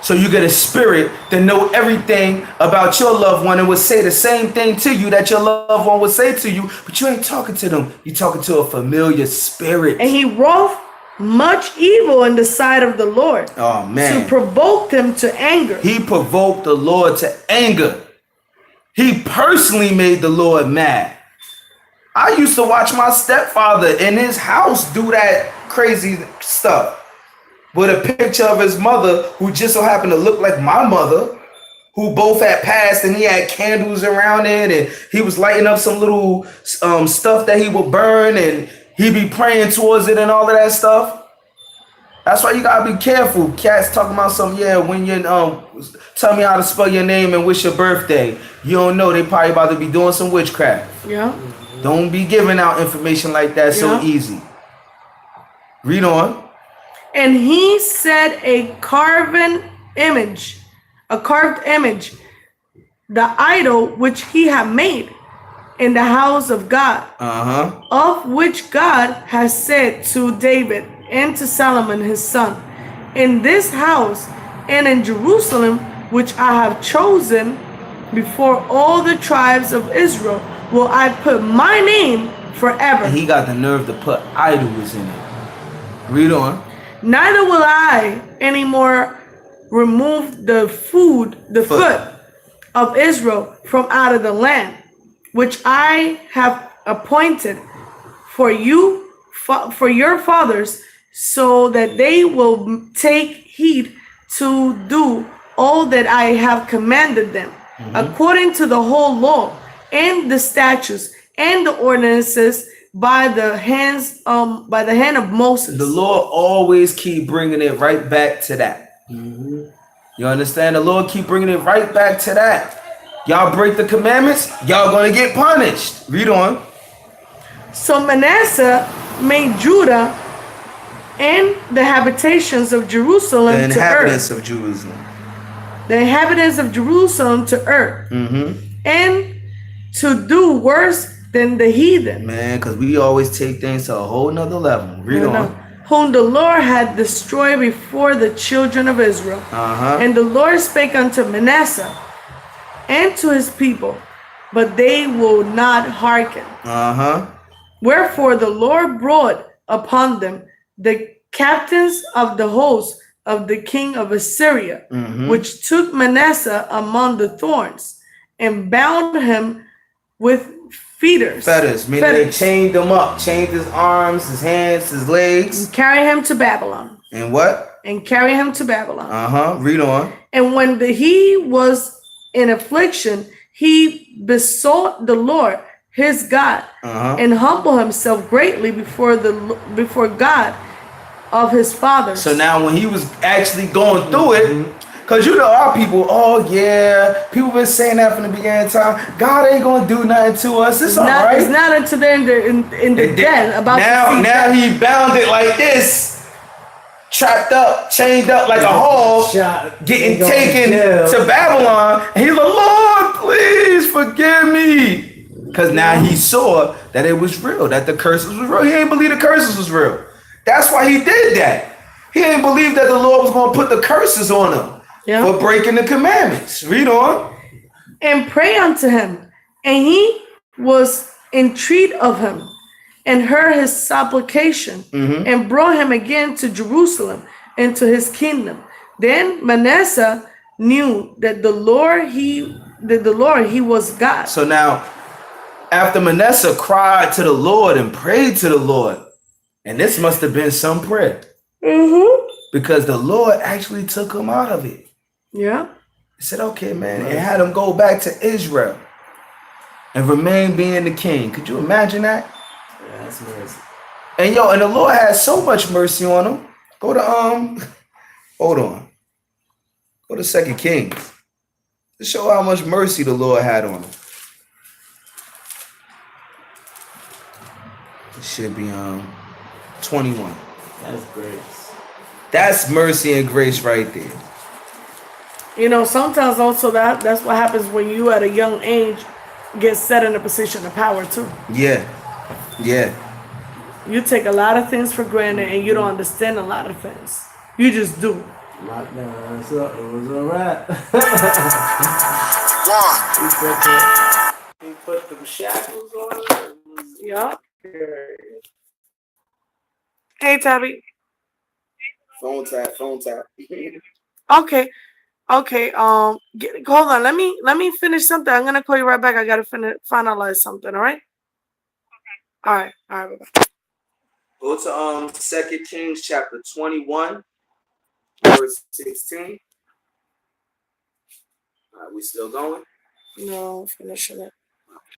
So you get a spirit that know everything about your loved one and would say the same thing to you that your loved one would say to you, but you ain't talking to them. You're talking to a familiar spirit. And he wrought much evil in the sight of the Lord. Oh, man. To provoke them to anger. He provoked the Lord to anger. He personally made the Lord mad. I used to watch my stepfather in his house do that crazy stuff with a picture of his mother, who just so happened to look like my mother, who both had passed, and he had candles around it, and he was lighting up some little stuff that he would burn, and he'd be praying towards it and all of that stuff. That's why you gotta be careful. Cats talking about something, yeah, when you tell me how to spell your name and wish your birthday. You don't know, they probably about to be doing some witchcraft. Yeah. Don't be giving out information like that so easy. Read on. And he set a carved image, the idol which he had made in the house of God, of which God has said to David and to Solomon his son, in this house and in Jerusalem, which I have chosen before all the tribes of Israel, will I put my name forever. And he got the nerve to put idols in it. Read on. Neither will I anymore remove the foot of Israel from out of the land, which I have appointed for you, for your fathers, so that they will take heed to do all that I have commanded them, according to the whole law and the statutes and the ordinances by the hand of Moses. The Lord always keep bringing it right back to that. You understand? The Lord keep bringing it right back to that. Y'all break the commandments, y'all gonna get punished. Read on. So Manasseh made Judah and the habitations of Jerusalem The inhabitants to earth. of Jerusalem. The inhabitants of Jerusalem to earth. And to do worse than the heathen. Man, because we always take things to a whole nother level. Read on. Whom the Lord had destroyed before the children of Israel. And the Lord spake unto Manasseh and to his people, but they will not hearken. Wherefore the Lord brought upon them the captains of the host of the king of Assyria, which took Manasseh among the thorns and bound him with fetters, meaning they chained him up, chained his arms, his hands, his legs. And carry him to Babylon. And what? And carry him to Babylon. Read on. And when he was in affliction, he besought the Lord his God and humbled himself greatly before God of his fathers. So now when he was actually going through it, because you know our people, oh yeah, people been saying that from the beginning of time. God ain't gonna do nothing to us. It's all right. It's not until they're in the den about now he bound it like this, trapped up, chained up like a hog, getting taken to Babylon. And he's like, Lord, please forgive me. Because now he saw that it was real, that the curses was real. He ain't believe the curses was real. That's why he did that. He didn't believe that the Lord was going to put the curses on him for breaking the commandments. Read on. And pray unto him. And he was entreat of him and heard his supplication and brought him again to Jerusalem and to his kingdom. Then Manasseh knew that the Lord he was God. So now, after Manasseh cried to the Lord and prayed to the Lord, and this must have been some prayer. because the Lord actually took him out of it. Yeah. He said, okay, man, and had him go back to Israel and remain being the king. Could you imagine that? Yeah, that's mercy. And and the Lord has so much mercy on him. Go to hold on. Go to 2 Kings. To show how much mercy the Lord had on him. It should be 21. That's grace. That's mercy and grace right there. You know, sometimes also that's what happens when you at a young age get set in a position of power too. Yeah. Yeah. You take a lot of things for granted and you don't understand a lot of things. You just do. Lockdown, so it was a wrap. He put them shackles on. Yeah. Hey, Tabby. Phone tap. Okay. Okay. Hold on. Let me finish something. I'm gonna call you right back. I gotta finalize something. All right. All right. All right. Bye-bye. Go to 2 Kings chapter 21, verse 16. All right, we still going? No, finishing it.